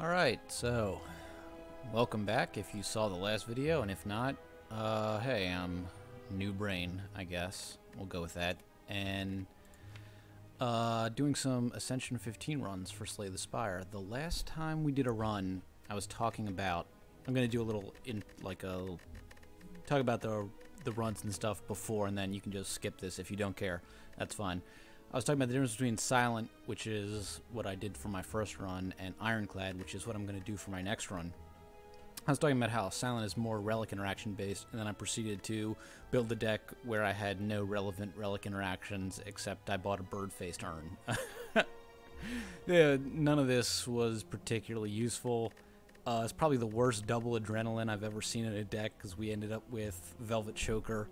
Alright, so welcome back if you saw the last video, and if not, hey, I'm new brain, I guess. We'll go with that. And doing some Ascension 15 runs for Slay the Spire. The last time we did a run, I was talking about, I'm going to do a little, talk about the runs and stuff before, and then you can just skip this if you don't care. That's fine. I was talking about the difference between Silent, which is what I did for my first run, and Ironclad, which is what I'm going to do for my next run. I was talking about how Silent is more relic interaction based, and then I proceeded to build a deck where I had no relevant relic interactions, except I bought a bird-faced urn. Yeah, none of this was particularly useful. It's probably the worst double adrenaline I've ever seen in a deck, because we ended up with Velvet Choker.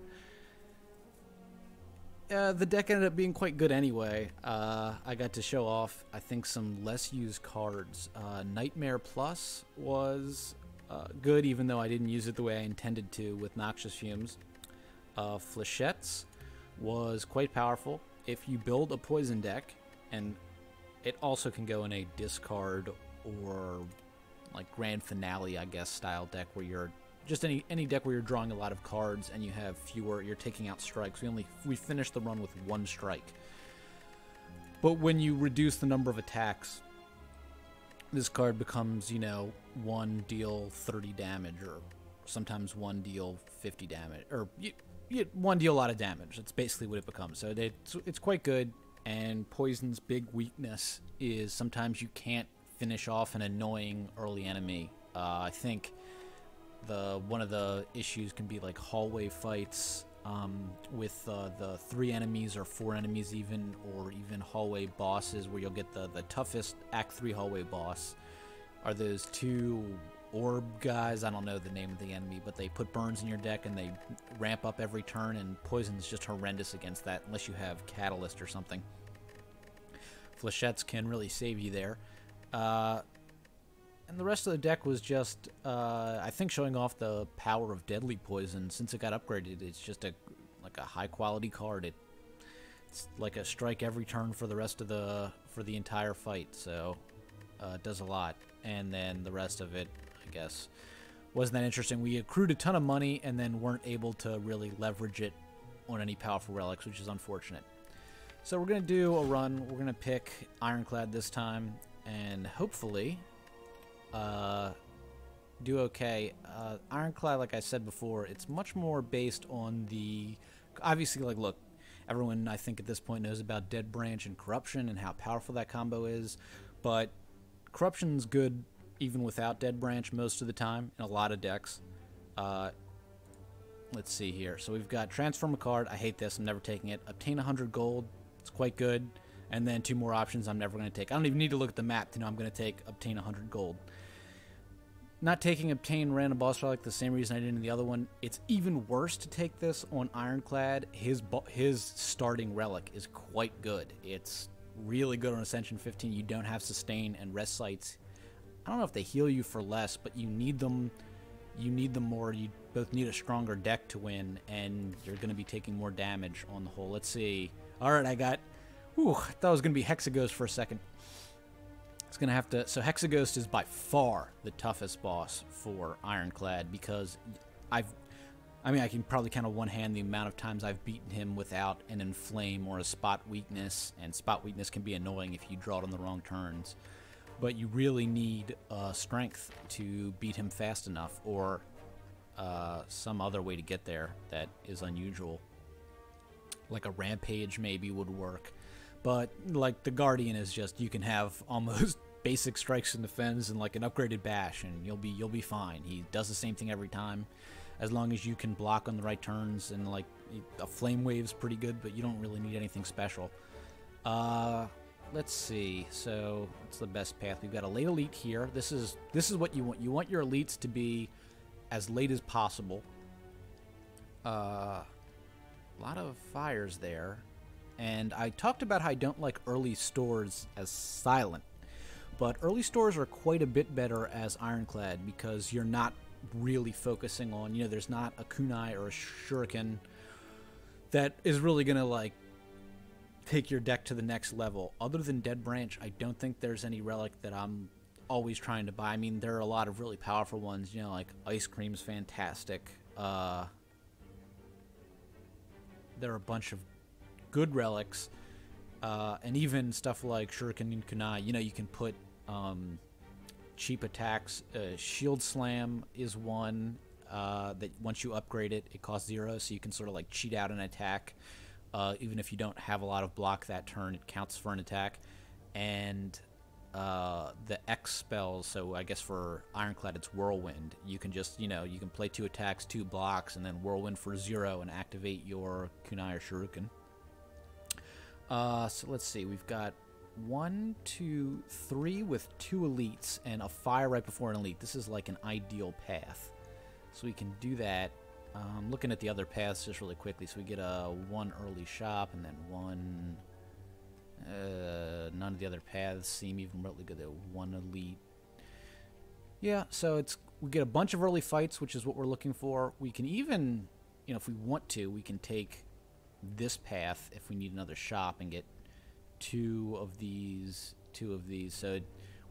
The deck ended up being quite good anyway. I got to show off, I think, some less used cards. Nightmare Plus was good, even though I didn't use it the way I intended to with Noxious Fumes. Flechettes was quite powerful. If you build a poison deck, and it also can go in a discard or like Grand Finale, I guess, style deck where you're just any deck where you're drawing a lot of cards and you have fewer, you're taking out strikes. We finished the run with one strike. But when you reduce the number of attacks, this card becomes, you know, one deal 30 damage, or sometimes one deal 50 damage, or one deal a lot of damage. That's basically what it becomes. So it's quite good. And Poison's big weakness is sometimes you can't finish off an annoying early enemy. I think one of the issues can be like hallway fights with the 3 enemies or 4 enemies even, or even hallway bosses where you'll get the toughest Act 3 hallway boss are those 2 orb guys. I don't know the name of the enemy, but they put burns in your deck and they ramp up every turn, and Poison is just horrendous against that unless you have Catalyst or something. Flechettes can really save you there. And the rest of the deck was just, I think, showing off the power of Deadly Poison. Since it got upgraded, it's just like a high-quality card. It's like a strike every turn for the rest of for the entire fight. So it does a lot. And then the rest of it, I guess, wasn't that interesting. We accrued a ton of money and then weren't able to really leverage it on any powerful relics, which is unfortunate. So we're gonna do a run. We're gonna pick Ironclad this time, and hopefully do okay. Ironclad, like I said before, it's much more based on the, obviously, like, look, everyone I think at this point knows about Dead Branch and Corruption and how powerful that combo is, but Corruption's good even without Dead Branch most of the time in a lot of decks. Let's see here. So we've got Transform a card. I hate this. I'm never taking it. Obtain 100 gold. It's quite good. And then 2 more options I'm never going to take. I don't even need to look at the map to know I'm going to take Obtain 100 gold. Not taking Obtain Random Boss Relic the same reason I did in the other one. It's even worse to take this on Ironclad. His starting relic is quite good. It's really good on Ascension 15. You don't have Sustain and Rest Sites. I don't know if they heal you for less, but you need them. You need them more. You both need a stronger deck to win, and you're going to be taking more damage on the whole. Let's see. All right, I got... Whew, I thought it was going to be Hexaghost for a second. It's going to have to... So Hexaghost is by far the toughest boss for Ironclad, because I mean, I can probably count on one hand the amount of times I've beaten him without an Inflame or a Spot Weakness, and Spot Weakness can be annoying if you draw it on the wrong turns. But you really need Strength to beat him fast enough, or some other way to get there that is unusual. Like a Rampage maybe would work. But, like, the Guardian is just, you can have almost basic strikes and defense and, like, an upgraded bash, and you'll be fine. He does the same thing every time, as long as you can block on the right turns, and, like, a Flame Wave's pretty good, but you don't really need anything special. Let's see. So, what's the best path? We've got a late elite here. This is what you want. You want your elites to be as late as possible. A lot of fires there. And I talked about how I don't like early stores as Silent, but early stores are quite a bit better as Ironclad, because you're not really focusing on, you know, there's not a kunai or a shuriken that is really going to, like, take your deck to the next level. Other than Dead Branch, I don't think there's any relic that I'm always trying to buy. I mean, there are a lot of really powerful ones, you know, like Ice Cream's fantastic. There are a bunch of good relics, and even stuff like Shuriken and Kunai. You know, you can put cheap attacks. Shield Slam is one that once you upgrade it, it costs 0, so you can sort of like cheat out an attack. Even if you don't have a lot of block that turn, it counts for an attack. And the X spells, so I guess for Ironclad it's Whirlwind. You can just, you know, you can play 2 attacks, 2 blocks, and then Whirlwind for 0 and activate your Kunai or Shuriken. So let's see, we've got 1, 2, 3 with 2 elites and a fire right before an elite. This is like an ideal path. So we can do that. Looking at the other paths just really quickly. So we get a 1 early shop and then 1... none of the other paths seem even remotely good. 1 elite. Yeah, so we get a bunch of early fights, which is what we're looking for. We can even, you know, if we want to, we can take this path if we need another shop and get 2 of these. So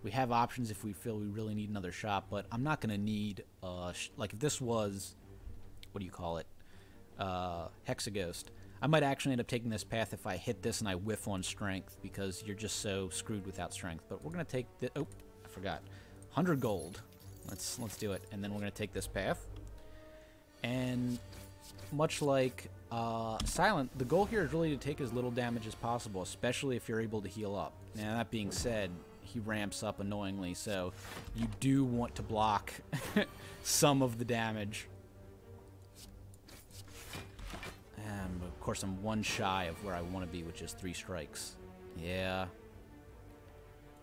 we have options if we feel we really need another shop, but I'm not going to need, like if this was, what do you call it, Hexaghost, I might actually end up taking this path if I hit this and I whiff on strength, because you're just so screwed without strength. But we're going to take the, oh, I forgot, 100 gold. Let's do it. And then we're going to take this path. And much like Silent, the goal here is really to take as little damage as possible, especially if you're able to heal up. Now, that being said, he ramps up annoyingly, so you do want to block some of the damage. And of course, I'm 1 shy of where I want to be, which is 3 strikes. Yeah.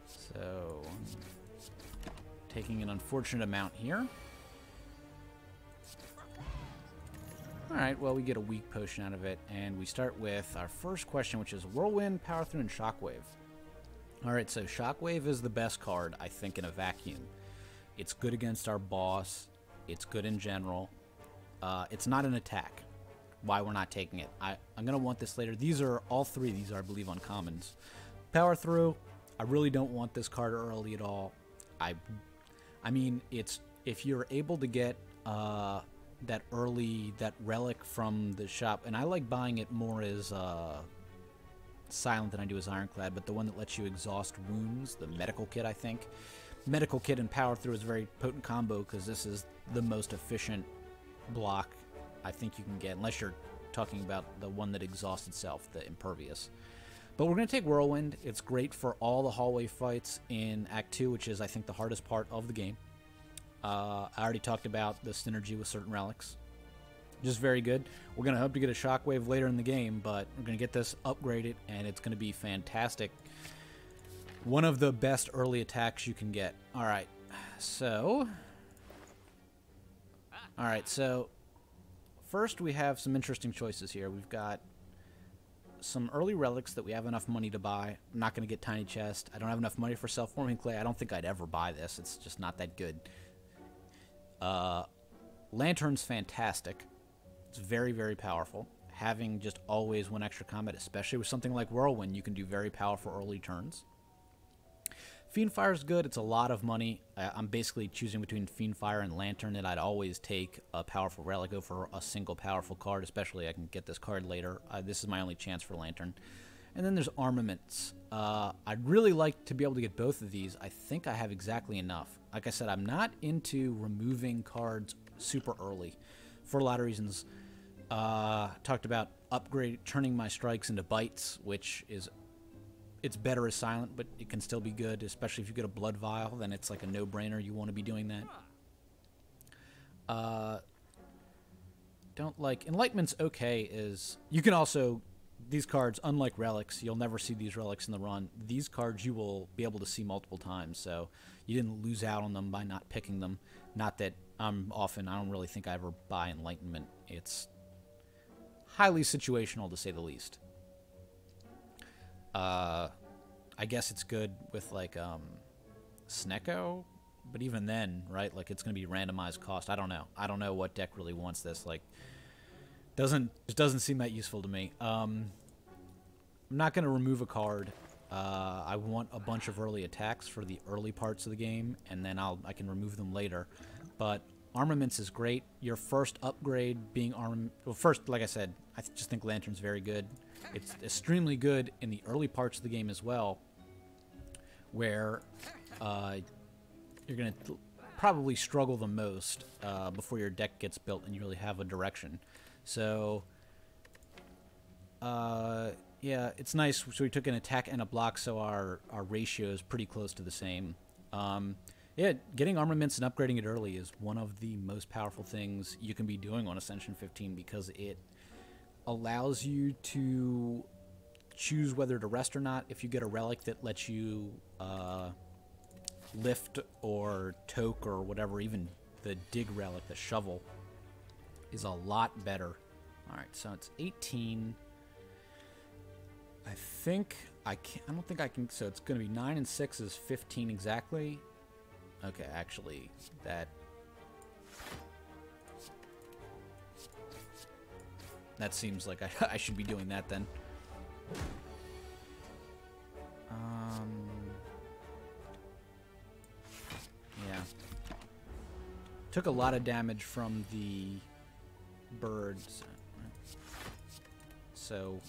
So, taking an unfortunate amount here. Alright, well, we get a weak potion out of it, and we start with our first question, which is Whirlwind, Power Through, and Shockwave. Alright, so Shockwave is the best card, I think, in a vacuum. It's good against our boss. It's good in general. It's not an attack. Why we're not taking it. I'm going to want this later. These are, all 3 these are, I believe, uncommons. Power Through, I really don't want this card early at all. I mean, it's, if you're able to get that relic from the shop, and I like buying it more as Silent than I do as Ironclad, but the one that lets you exhaust wounds, the medical kit, I think. Medical kit and Power Through is a very potent combo, because this is the most efficient block I think you can get, unless you're talking about the one that exhausts itself, the Impervious. But we're going to take Whirlwind. It's great for all the hallway fights in Act 2, which is, I think, the hardest part of the game. I already talked about the synergy with certain relics. Just very good. We're going to hope to get a Shockwave later in the game, but we're going to get this upgraded, and it's going to be fantastic. One of the best early attacks you can get. Alright, so... first, we have some interesting choices here. We've got some early relics that we have enough money to buy. I'm not going to get Tiny Chest. I don't have enough money for Self-Forming Clay. I don't think I'd ever buy this. It's just not that good. Lantern's fantastic. It's very, very powerful. Having just always 1 extra combat, especially with something like Whirlwind, you can do very powerful early turns. Fiendfire is good. It's a lot of money. I'm basically choosing between Fiendfire and Lantern, and I'd always take a powerful relic over a single powerful card, especially I can get this card later. This is my only chance for Lantern. And then there's Armaments. I'd really like to be able to get both of these. I think I have exactly enough. Like I said, I'm not into removing cards super early for a lot of reasons. Talked about turning my strikes into bites, which is... it's better as Silent, but it can still be good, especially if you get a Blood Vial, then it's like a no-brainer. You want to be doing that. Don't like... Enlightenment's okay is... You can also... These cards, unlike relics, you'll never see these relics in the run. These cards you will be able to see multiple times, so you didn't lose out on them by not picking them. Not that I don't really think I ever buy Enlightenment. It's highly situational, to say the least. I guess it's good with, like, Snecko, but even then, right, like, it's going to be randomized cost. I don't know. I don't know what deck really wants this. Like, it doesn't seem that useful to me. I'm not going to remove a card. I want a bunch of early attacks for the early parts of the game, and then I can remove them later. But armaments is great. Your first upgrade being armament. Well, first, like I said, I just think Lantern's very good. It's extremely good in the early parts of the game as well, where you're going to probably struggle the most before your deck gets built and you really have a direction. So, yeah, it's nice. So we took an attack and a block, so our ratio is pretty close to the same. Yeah, getting armaments and upgrading it early is one of the most powerful things you can be doing on Ascension 15 because it allows you to choose whether to rest or not. If you get a relic that lets you lift or toke or whatever, even the dig relic, the shovel, is a lot better. Alright, so it's 18. I don't think I can, so it's going to be 9 and 6 is 15 exactly. Okay, actually, that seems like I should be doing that then. Yeah. Took a lot of damage from the birds. So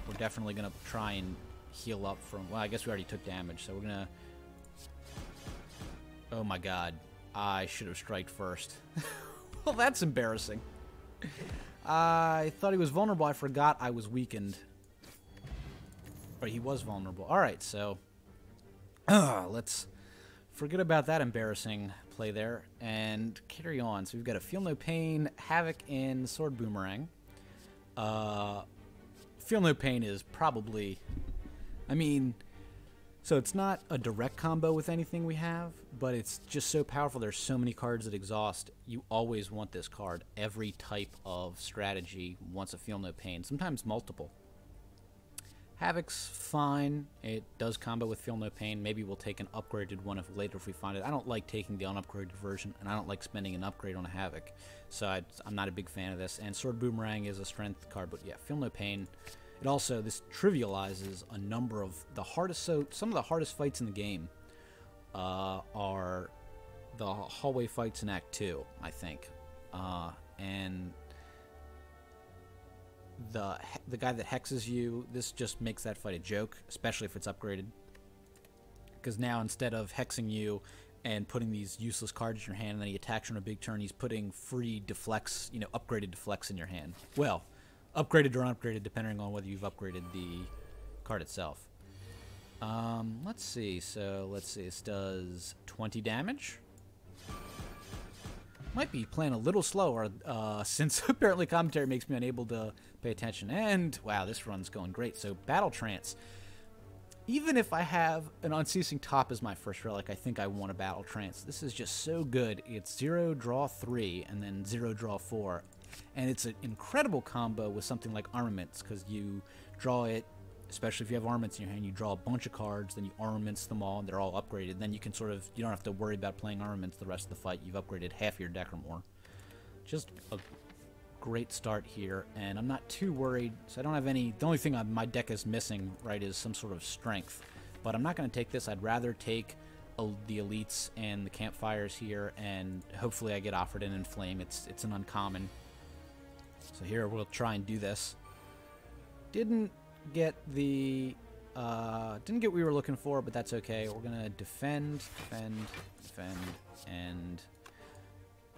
we're definitely going to try and heal up from... Well, I guess we already took damage, so we're going to... Oh my god. I should have striked first. Well, that's embarrassing. I thought he was vulnerable. I forgot I was weakened. But he was vulnerable. Alright, so... let's forget about that embarrassing play there and carry on. So we've got a Feel No Pain, Havoc, and Sword Boomerang. Feel No Pain is probably... I mean... So it's not a direct combo with anything we have, but it's just so powerful. There's so many cards that exhaust. You always want this card. Every type of strategy wants a Feel No Pain, sometimes multiple. Havoc's fine. It does combo with Feel No Pain. Maybe we'll take an upgraded one later if we find it. I don't like taking the unupgraded version, and I don't like spending an upgrade on a Havoc. So I'm not a big fan of this. And Sword Boomerang is a strength card, but yeah, Feel No Pain. It also, this trivializes a number of the hardest, so some of the hardest fights in the game are the hallway fights in Act 2, I think. And the guy that hexes you, this just makes that fight a joke, especially if it's upgraded. Because now instead of hexing you and putting these useless cards in your hand and then he attacks you on a big turn, he's putting free deflects, upgraded deflects in your hand. Well, upgraded or unupgraded, depending on whether you've upgraded the card itself. Let's see. So, let's see. This does 20 damage. Might be playing a little slower, since apparently commentary makes me unable to pay attention. And, wow, this run's going great. So, Battle Trance. Even if I have an Unceasing Top as my first relic, I think I want a Battle Trance. This is just so good. It's 0, draw 3, and then 0, draw 4. And it's an incredible combo with something like Armaments, because you draw it, especially if you have Armaments in your hand, you draw a bunch of cards, then you Armaments them all, and they're all upgraded. Then you can you don't have to worry about playing Armaments the rest of the fight. You've upgraded half your deck or more. Just a great start here, and I'm not too worried. So I don't have any... The only thing my deck is missing, right, is some sort of strength. But I'm not going to take this. I'd rather take the Elites and the Campfires here, and hopefully I get offered an Inflame. It's an uncommon. So here we'll try and do this. Didn't get what we were looking for, but that's okay. We're gonna defend, and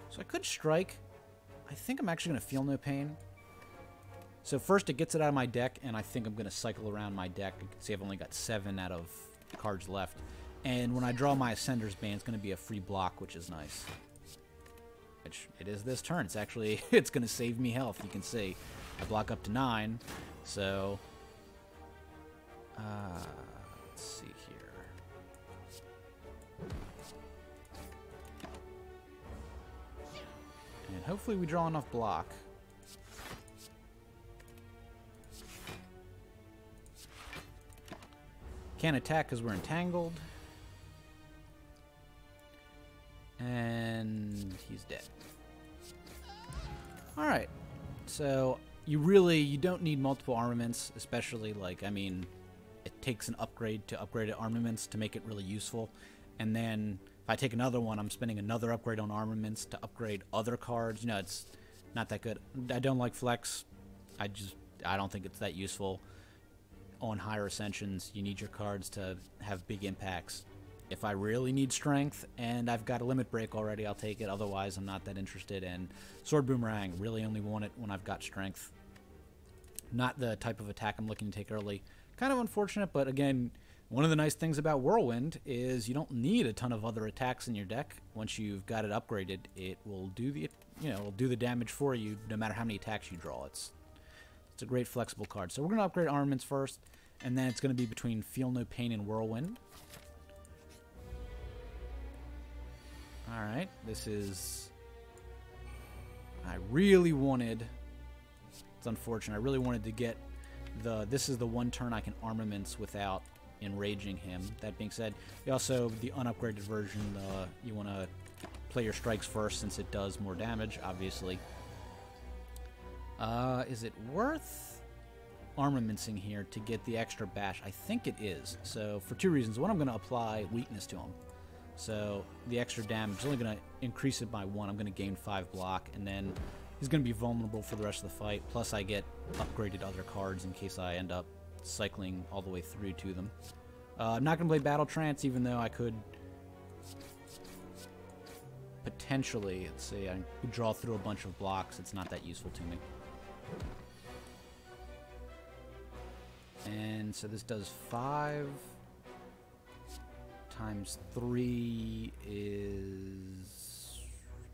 so I could strike. I think I'm actually gonna Feel No Pain. So first it gets it out of my deck, and I think I'm gonna cycle around my deck. You can see I've only got 7 out of cards left, and when I draw my Ascender's Band, it's gonna be a free block, which is nice. Which it is this turn. It's actually, it's going to save me health. You can see I block up to 9. So, let's see here. And hopefully we draw enough block. Can't attack because we're entangled. And he's dead. Alright. So, you don't need multiple armaments, especially, takes an upgrade to upgrade armaments to make it really useful. And then if I take another one, I'm spending another upgrade on armaments to upgrade other cards. You know, it's not that good. I don't like flex. I don't think it's that useful. On higher ascensions, you need your cards to have big impacts. If I really need strength and I've got a limit break already, I'll take it. Otherwise, I'm not that interested. And Sword Boomerang, really only want it when I've got strength. Not the type of attack I'm looking to take early. Kind of unfortunate, but again, one of the nice things about Whirlwind is you don't need a ton of other attacks in your deck. Once you've got it upgraded, it will do the, it'll do the damage for you no matter how many attacks you draw. It's a great flexible card. So we're going to upgrade armaments first, and then it's going to be between Feel No Pain and Whirlwind. Alright, this is... I really wanted... It's unfortunate. I really wanted to get the... This is the one turn I can armaments without enraging him. That being said, you also, the unupgraded version, you want to play your strikes first since it does more damage, obviously. Is it worth armamentsing here to get the extra bash? I think it is. So, for two reasons. One, I'm going to apply weakness to him. So, the extra damage is only going to increase it by 1. I'm going to gain 5 block, and then he's going to be vulnerable for the rest of the fight. Plus, I get upgraded other cards in case I end up cycling all the way through to them. I'm not going to play Battle Trance, even though I could potentially, let's see, I could draw through a bunch of blocks. It's not that useful to me. And so this does 5 times 3 is...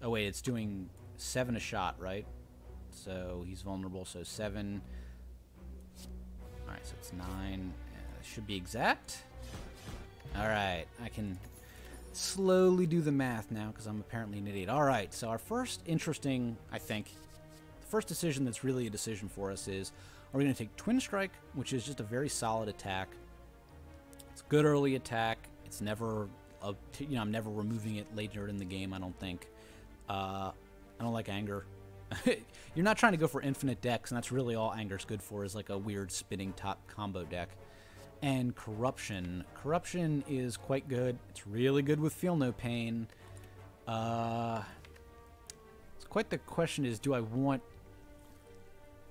Oh wait, it's doing 7 a shot, right? So he's vulnerable, so 7. Alright, so it's 9. Should be exact. Alright, I can slowly do the math now because I'm apparently an idiot. Alright, so our first interesting, I think, the first decision that's really a decision for us is, are we going to take Twin Strike, which is just a very solid attack. It's good early attack. It's never, I'm never removing it later in the game, I don't think. I don't like Anger. You're not trying to go for infinite decks, and that's really all Anger's good for, is like a weird spinning top combo deck. And Corruption. Corruption is quite good. It's really good with Feel No Pain. It's quite the question is, do I want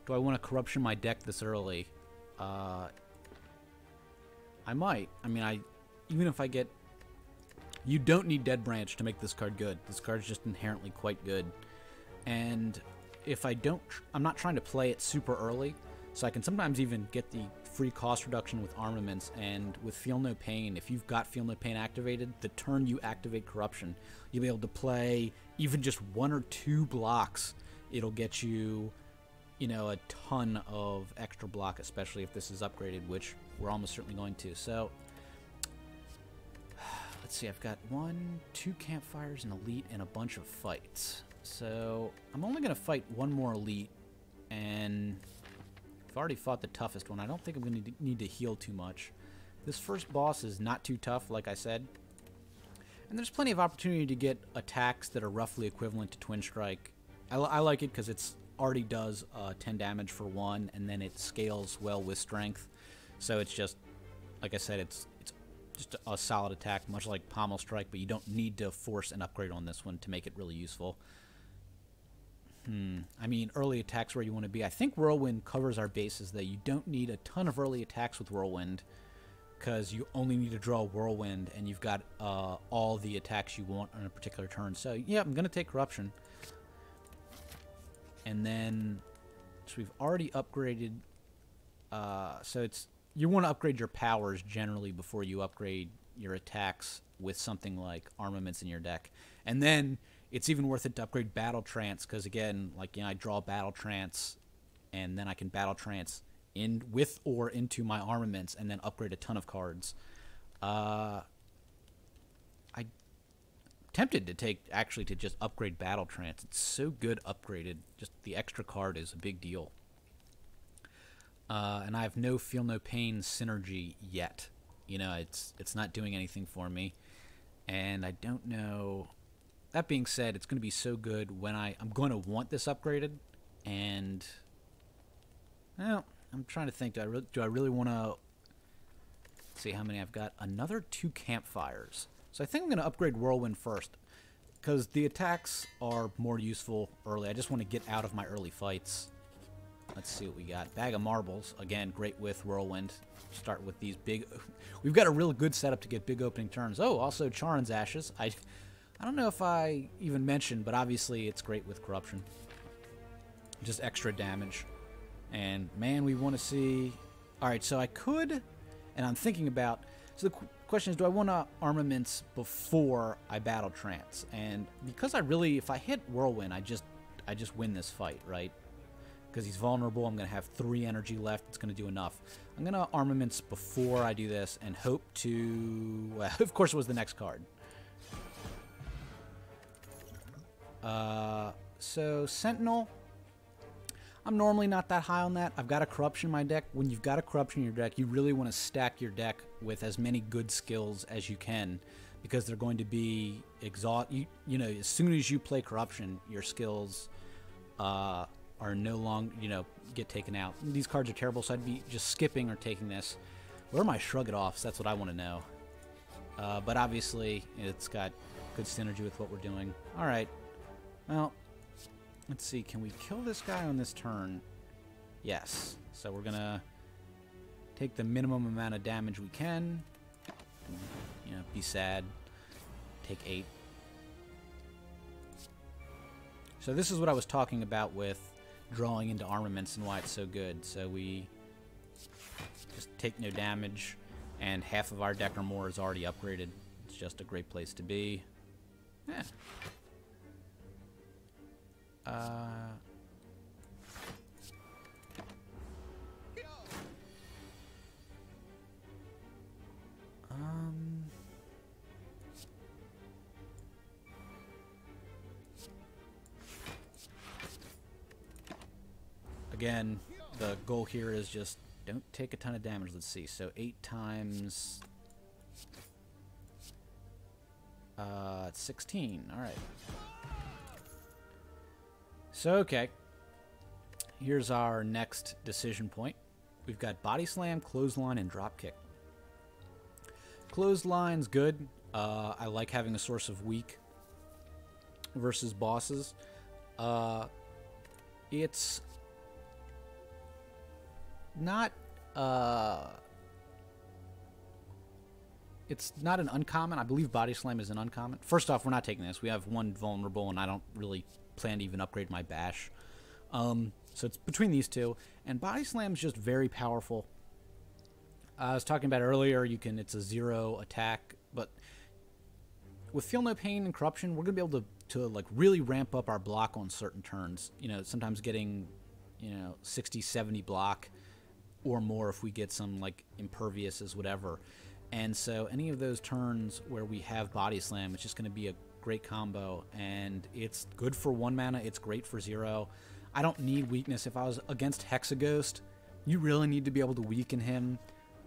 to Corruption my deck this early? I might. I mean, even if I get... You don't need Dead Branch to make this card good. This card's just inherently quite good. And if I don't... I'm not trying to play it super early, so I can sometimes even get the free cost reduction with armaments, and with Feel No Pain, if you've got Feel No Pain activated, the turn you activate Corruption, you'll be able to play even just 1 or 2 blocks. It'll get you... a ton of extra block, especially if this is upgraded, which we're almost certainly going to. So, let's see, I've got 1, 2 campfires, an elite, and a bunch of fights. So, I'm only going to fight 1 more elite, and I've already fought the toughest one. I don't think I'm going to need to heal too much. This first boss is not too tough, like I said. And there's plenty of opportunity to get attacks that are roughly equivalent to Twin Strike. I like it because it's already does 10 damage for 1, and then it scales well with strength. So it's just, like I said, it's just a solid attack, much like Pommel Strike, but you don't need to force an upgrade on this one to make it really useful. I mean, early attacks where you want to be. I think Whirlwind covers our bases, that you don't need a ton of early attacks with Whirlwind, because you only need to draw Whirlwind, and you've got all the attacks you want on a particular turn. So, yeah, I'm going to take Corruption. And then, so we've already upgraded, so it's, you want to upgrade your powers generally before you upgrade your attacks with something like armaments in your deck. And then, it's even worth it to upgrade Battle Trance, because again, like, I draw Battle Trance, and then I can Battle Trance in with or into my armaments, and then upgrade a ton of cards. I'm tempted to to just upgrade Battle Trance. It's so good upgraded. Just the extra card is a big deal. And I have no Feel No Pain synergy yet. It's not doing anything for me. And I don't know... That being said, it's going to be so good when I'm going to want this upgraded. And... Well, I'm trying to think, do I really want to Let's see how many I've got. Another 2 campfires. So I think I'm going to upgrade Whirlwind first, because the attacks are more useful early. I just want to get out of my early fights. Let's see what we got. Bag of Marbles. Again, great with Whirlwind. Start with these big... We've got a real good setup to get big opening turns. Oh, also Charon's Ashes. I don't know if I even mentioned, but obviously it's great with Corruption. Just extra damage. And, man, we want to see... Alright, so I could... And I'm thinking about... So the question is, do I want to armaments before I battle Trance? And because I really... If I hit Whirlwind, I just win this fight, right? Because he's vulnerable, I'm going to have 3 energy left. It's going to do enough. I'm going to armaments before I do this and hope to... Well, of course, it was the next card. So, Sentinel. I'm normally not that high on that. I've got a Corruption in my deck. When you've got a Corruption in your deck, you really want to stack your deck with as many good skills as you can, because they're going to be you know, as soon as you play Corruption, your skills are no longer, you know, get taken out. These cards are terrible, so I'd be just skipping or taking this. Where are my Shrug It Offs? That's what I want to know. But obviously, it's got good synergy with what we're doing. All right. Well, let's see. Can we kill this guy on this turn? Yes. So we're going to take the minimum amount of damage we can. You know, be sad. Take 8. So this is what I was talking about with drawing into armaments and why it's so good. So we just take no damage, and half of our deck or more is already upgraded. It's just a great place to be. Yeah. Again, the goal here is just don't take a ton of damage. Let's see. So 8 times 16. All right. So, okay. Here's our next decision point. We've got Body Slam, Clothesline, and Dropkick. Clothesline's good. I like having a source of weak versus bosses. It's not an uncommon. I believe Body Slam is an uncommon. First off, we're not taking this. We have 1 vulnerable, and I don't really plan to even upgrade my bash. So it's between these 2. And Body Slam is just very powerful. I was talking about earlier, it's a 0 attack, but with Feel No Pain and Corruption, we're going to be able to like really ramp up our block on certain turns. You know, sometimes getting, 60, 70 block or more if we get some like imperviouses, whatever. And so any of those turns where we have Body Slam, it's just going to be a great combo, and it's good for 1 mana. It's great for 0. I don't need weakness. If I was against Hexaghost, you really need to be able to weaken him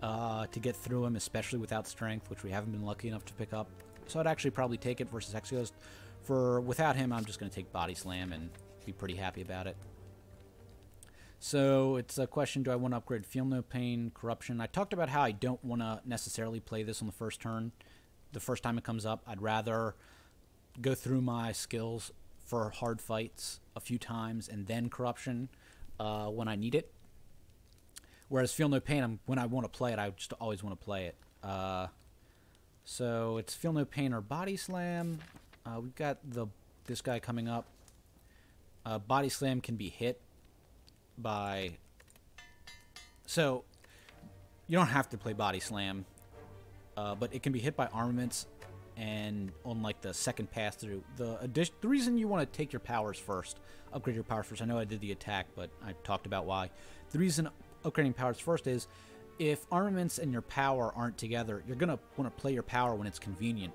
to get through him, especially without strength, which we haven't been lucky enough to pick up. So I'd actually probably take it versus Hexaghost. Without him, I'm just going to take Body Slam and be pretty happy about it. So it's a question, do I want to upgrade Feel No Pain, Corruption? I talked about how I don't want to necessarily play this on the first turn. The first time it comes up, I'd rather go through my skills for hard fights a few times and then Corruption when I need it. Whereas Feel No Pain, when I want to play it, I just always want to play it. So it's Feel No Pain or Body Slam. We've got this guy coming up. Body Slam can be hit by... So you don't have to play Body Slam, but it can be hit by armaments, and on like the second pass through. The reason you want to take your powers first, upgrade your powers first, I know I did the attack, but I talked about why. The reason upgrading powers first is if armaments and your power aren't together, you're going to want to play your power when it's convenient.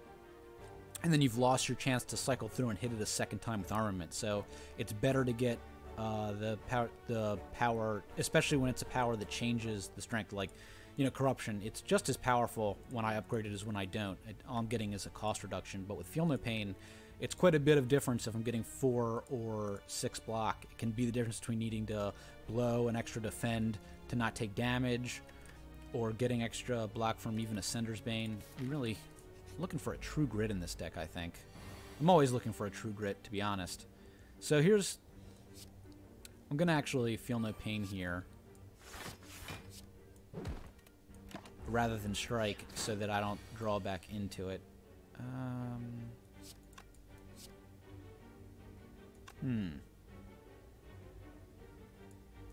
And then you've lost your chance to cycle through and hit it a second time with armament. So it's better to get the power, especially when it's a power that changes the strength. Like, Corruption, it's just as powerful when I upgrade it as when I don't. All I'm getting is a cost reduction. But with Feel No Pain, it's quite a bit of difference if I'm getting 4 or 6 block. It can be the difference between needing to blow an extra defend to not take damage, or getting extra block from even Ascender's Bane. I'm really looking for a true grit in this deck, I think. I'm always looking for a true grit, to be honest. So here's... I'm going to actually feel no pain here, rather than strike, so that I don't draw back into it.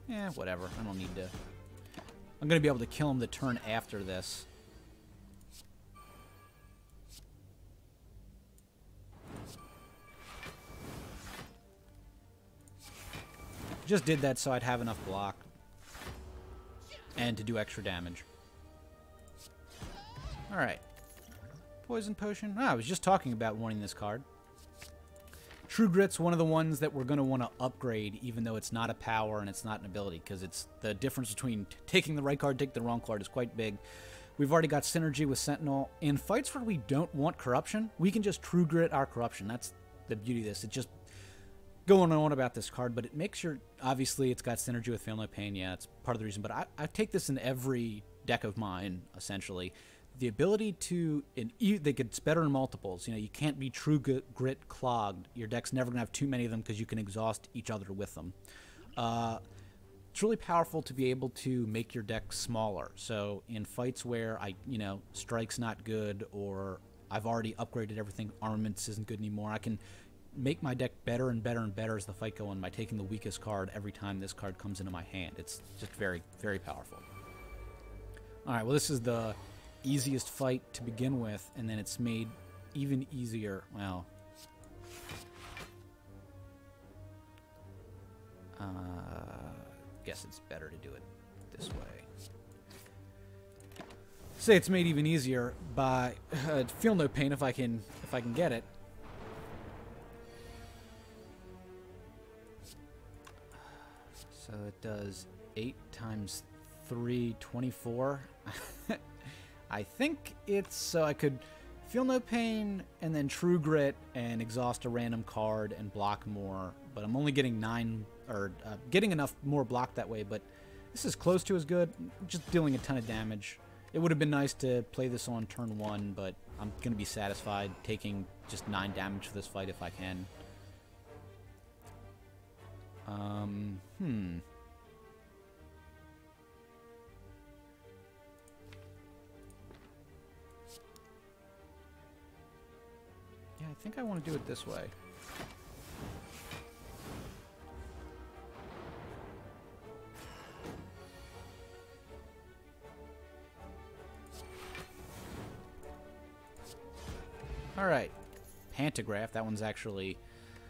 Yeah, whatever. I don't need to... I'm going to be able to kill him the turn after this. Just did that so I'd have enough block and to do extra damage. Alright. Poison Potion. I was just talking about wanting this card. True Grit's one of the ones that we're going to want to upgrade, even though it's not a power and it's not an ability, because it's the difference between taking the right card, taking the wrong card is quite big. We've already got synergy with Sentinel. In fights where we don't want corruption, we can just True Grit our corruption. That's the beauty of this. It just going on about this card, but it makes your... Obviously, it's got synergy with Feel No Pain. Yeah, it's part of the reason. But I take this in every deck of mine, essentially. The ability to... It's better in multiples. You know, you can't be True Grit clogged. Your deck's never going to have too many of them because you can exhaust each other with them. It's really powerful to be able to make your deck smaller. So in fights where strike's not good, or I've already upgraded everything, armaments isn't good anymore, I can make my deck better and better and better as the fight goes on by taking the weakest card every time this card comes into my hand. It's just very, very powerful. Alright, well, this is the easiest fight to begin with, and then it's made even easier. Well, guess it's better to do it this way. Say it's made even easier by Feel No Pain if I can get it. So it does 8 times 3, 24. I think it's so I could Feel No Pain and then True Grit and exhaust a random card and block more, but I'm only getting 9, or getting enough more block that way, but this is close to as good, just dealing a ton of damage. It would have been nice to play this on turn 1, but I'm going to be satisfied taking just 9 damage for this fight if I can. Yeah, I think I want to do it this way. Alright. Pantograph. That one's actually...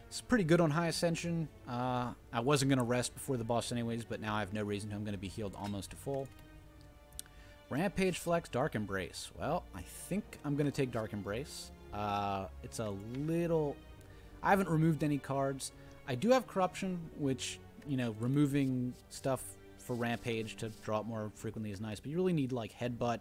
It's pretty good on High Ascension. I wasn't going to rest before the boss anyways, but now I have no reason to. I'm going to be healed almost to full. Rampage Flex, Dark Embrace. Well, I think I'm going to take Dark Embrace. It's a little... I haven't removed any cards. I do have Corruption, which, removing stuff for Rampage to draw it more frequently is nice, but you really need, like, Headbutt,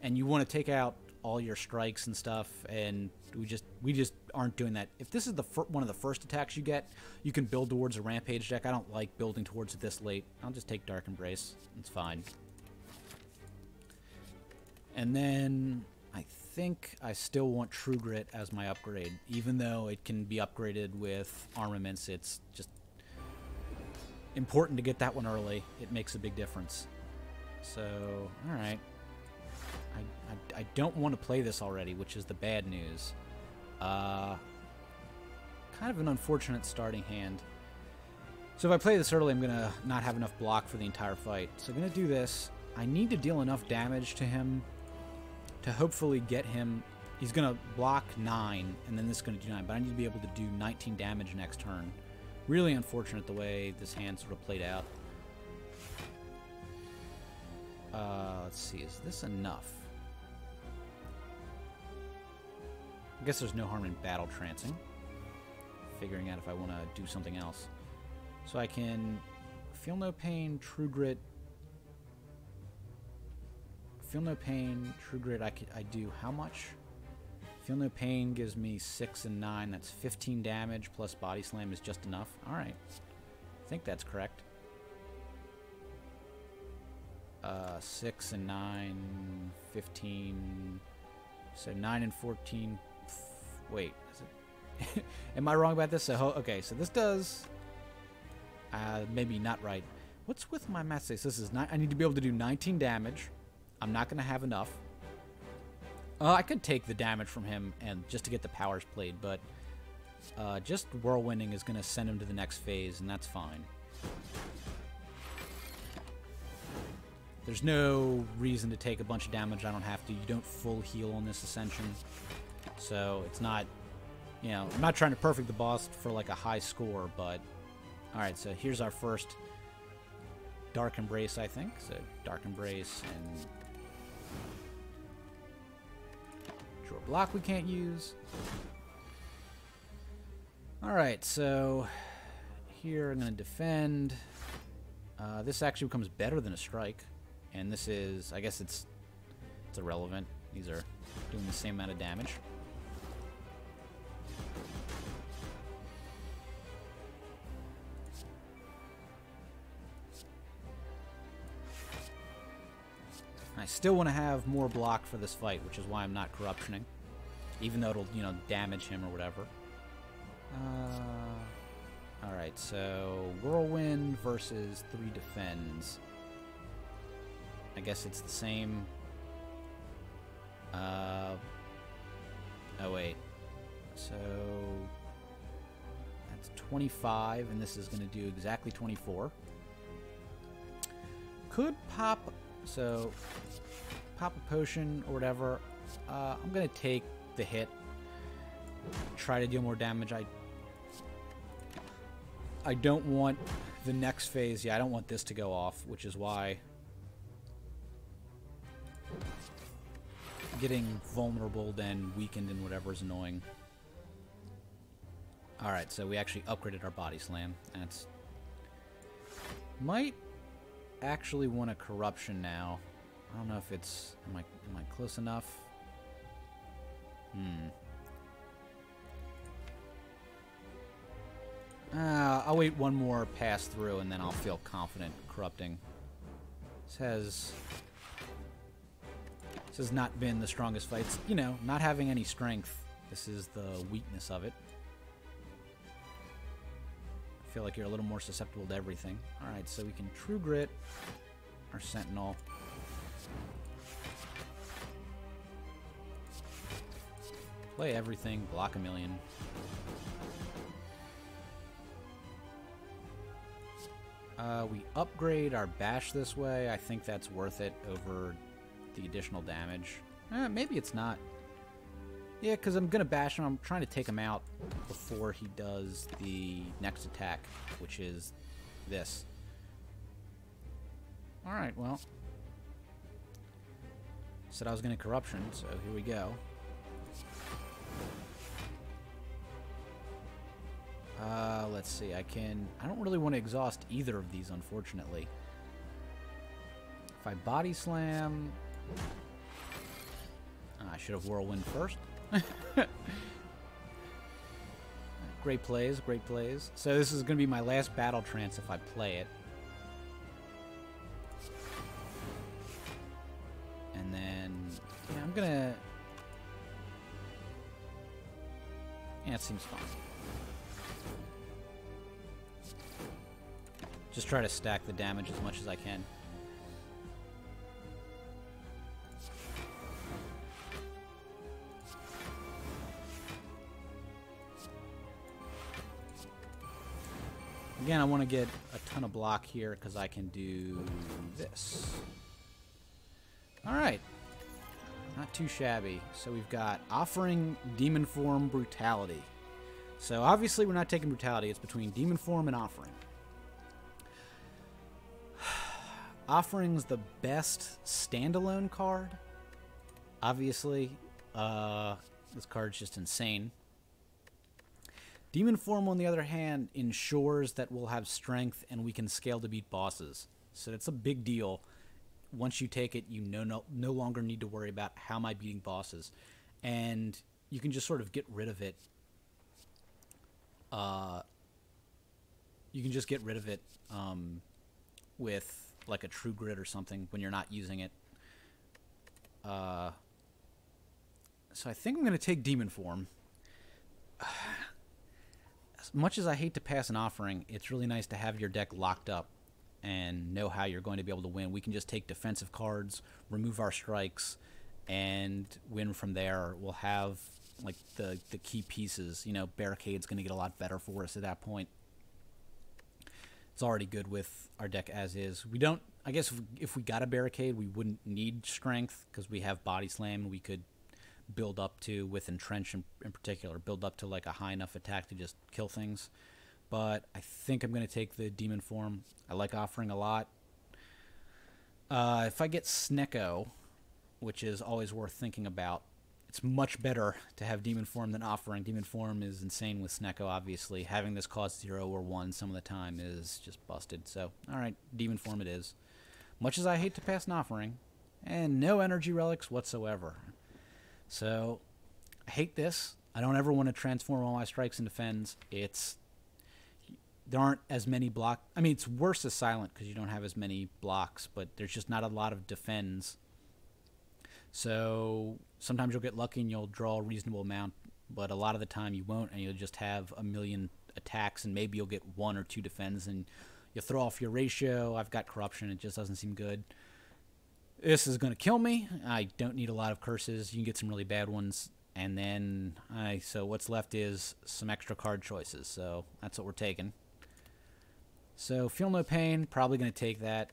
and you want to take out all your strikes and stuff, and we just aren't doing that. If this is one of the first attacks you get, you can build towards a Rampage deck. I don't like building towards it this late. I'll just take Dark Embrace. It's fine. And then I think I still want True Grit as my upgrade. Even though it can be upgraded with armaments, it's just important to get that one early. It makes a big difference. So, alright. I don't want to play this already, which is the bad news. Kind of an unfortunate starting hand. So if I play this early, I'm going to not have enough block for the entire fight. So I'm going to do this. I need to deal enough damage to him to hopefully get him... He's going to block 9, and then this is going to do 9, but I need to be able to do 19 damage next turn. Really unfortunate the way this hand sort of played out. Let's see, is this enough? I guess there's no harm in battle trancing. Figuring out if I want to do something else. So I can Feel No Pain, True Grit. Feel No Pain, True Grit, I do how much? Feel No Pain gives me 6 and 9. That's 15 damage plus Body Slam is just enough. Alright. I think that's correct. 6 and 9, 15. So 9 and 14. Wait, is it? Am I wrong about this? So, okay, so this does. Maybe not right. What's with my math? This is not. I need to be able to do 19 damage. I'm not going to have enough. I could take the damage from him and just to get the powers played, but just whirlwinding is going to send him to the next phase, and that's fine. There's no reason to take a bunch of damage. I don't have to. You don't full heal on this Ascension. So it's not, you know, I'm not trying to perfect the boss for like a high score, but alright, so here's our first Dark Embrace, I think. So Dark Embrace and short block we can't use. Alright, so here I'm going to defend. This actually becomes better than a strike. And this is, I guess it's irrelevant. These are doing the same amount of damage. I still want to have more block for this fight, which is why I'm not corruptioning. Even though it'll, you know, damage him or whatever. Alright, so Whirlwind versus 3 defends. I guess it's the same. Oh, wait. So that's 25, and this is going to do exactly 24. Could pop, so pop a potion or whatever. I'm going to take the hit. Try to deal more damage. I don't want the next phase. Yeah, I don't want this to go off, which is why getting vulnerable, then weakened, and whatever is annoying. Alright, so we actually upgraded our body slam. That's... Might actually want a corruption now. I don't know if it's... Am I close enough? I'll wait one more pass through and then I'll feel confident corrupting. This has not been the strongest fights. You know, not having any strength. This is the weakness of it. I feel like you're a little more susceptible to everything. Alright, so we can True Grit our Sentinel. Play everything, block a million. We upgrade our bash this way. I think that's worth it over the additional damage. Maybe it's not. Yeah, because I'm going to bash him. I'm trying to take him out before he does the next attack, which is this. Alright, well. Said I was going to corruption, so here we go. Let's see, I don't really want to exhaust either of these, unfortunately. If I body slam... I should have whirlwind first. Great plays, great plays. So this is going to be my last battle trance if I play it. And then, yeah, I'm going to... Yeah, it seems fine. Just try to stack the damage as much as I can. Again, I want to get a ton of block here because I can do this. Alright. Not too shabby. So we've got Offering, Demon Form, Brutality. So obviously we're not taking Brutality. It's between Demon Form and Offering. Offering's the best standalone card. Obviously, this card's just insane. Demon Form, on the other hand, ensures that we'll have strength and we can scale to beat bosses. So that's a big deal. Once you take it, you no longer need to worry about how am I beating bosses. And you can just sort of get rid of it. You can just get rid of it with like a True Grit or something when you're not using it. So I think I'm going to take Demon Form. As much as I hate to pass an offering, it's really nice to have your deck locked up and know how you're going to be able to win. We can just take defensive cards, remove our strikes, and win from there. We'll have like the key pieces. You know, Barricade's going to get a lot better for us at that point. It's already good with our deck as is. We don't, I guess if we got a Barricade, we wouldn't need Strength because we have Body Slam and we could build up to, with Entrench in particular, build up to like a high enough attack to just kill things. But I think I'm going to take the Demon Form. I like offering a lot. If I get Snecko, which is always worth thinking about, it's much better to have Demon Form than offering. Demon Form is insane with Snecko, obviously. Having this cost 0 or 1 some of the time is just busted. So, alright, Demon Form it is. Much as I hate to pass an offering, and no energy relics whatsoever. So, I hate this. I don't ever want to transform all my strikes into Fens. There aren't as many block. I mean, it's worse as Silent because you don't have as many blocks, but there's just not a lot of defends. So sometimes you'll get lucky and you'll draw a reasonable amount, but a lot of the time you won't, and you'll just have a million attacks, and maybe you'll get 1 or 2 defends, and you'll throw off your ratio. I've got Corruption. It just doesn't seem good. This is going to kill me. I don't need a lot of curses. You can get some really bad ones. And then, so what's left is some extra card choices. So that's what we're taking. So Feel No Pain, probably going to take that.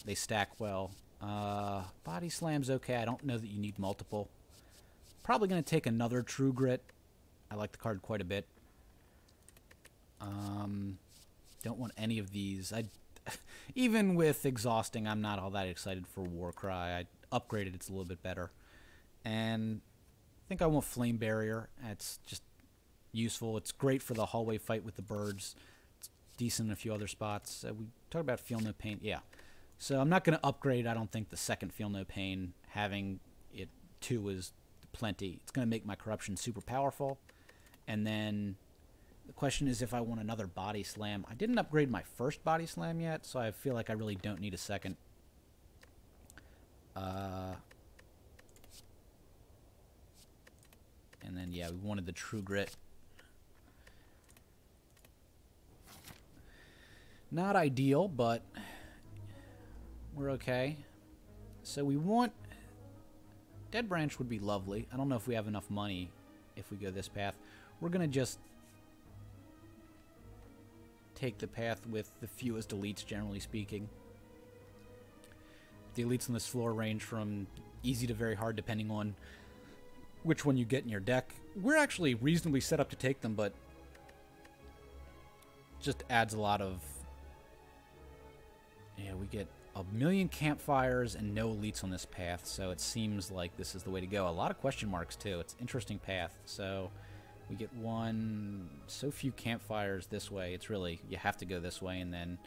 They stack well. Body Slam's okay. I don't know that you need multiple. Probably going to take another True Grit. I like the card quite a bit. Don't want any of these. Even with Exhausting, I'm not all that excited for Warcry. I upgraded, it's a little bit better. And I think I want Flame Barrier. It's just useful. It's great for the hallway fight with the birds. It's decent in a few other spots. We talked about Feel No Pain. Yeah. So I'm not going to upgrade, I don't think, the second Feel No Pain. Having it 2 is plenty. It's going to make my Corruption super powerful. And then the question is if I want another Body Slam. I didn't upgrade my first Body Slam yet, so I feel like I really don't need a second. And then, yeah, we wanted the True Grit. Not ideal, but we're okay. So we want... Dead Branch would be lovely. I don't know if we have enough money if we go this path. We're going to just take the path with the fewest elites, generally speaking. The elites on this floor range from easy to very hard, depending on which one you get in your deck. We're actually reasonably set up to take them, but just adds a lot of... Yeah, we get a million campfires and no elites on this path, so it seems like this is the way to go. A lot of question marks, too. It's an interesting path. So we get so few campfires this way. It's really, you have to go this way, and then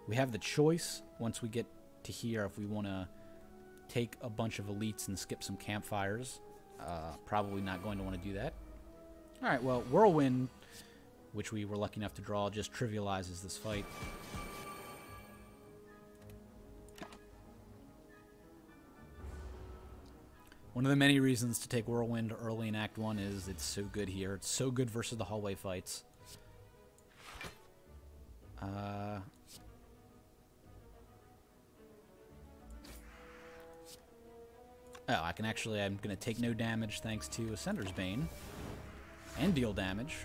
we have the choice once we get to here if we want to take a bunch of elites and skip some campfires. Probably not going to want to do that. All right, well, Whirlwind, which we were lucky enough to draw, just trivializes this fight. One of the many reasons to take Whirlwind early in Act 1 is it's so good here. It's so good versus the hallway fights. Oh, I can actually, I'm going to take no damage thanks to Ascender's Bane. And deal damage.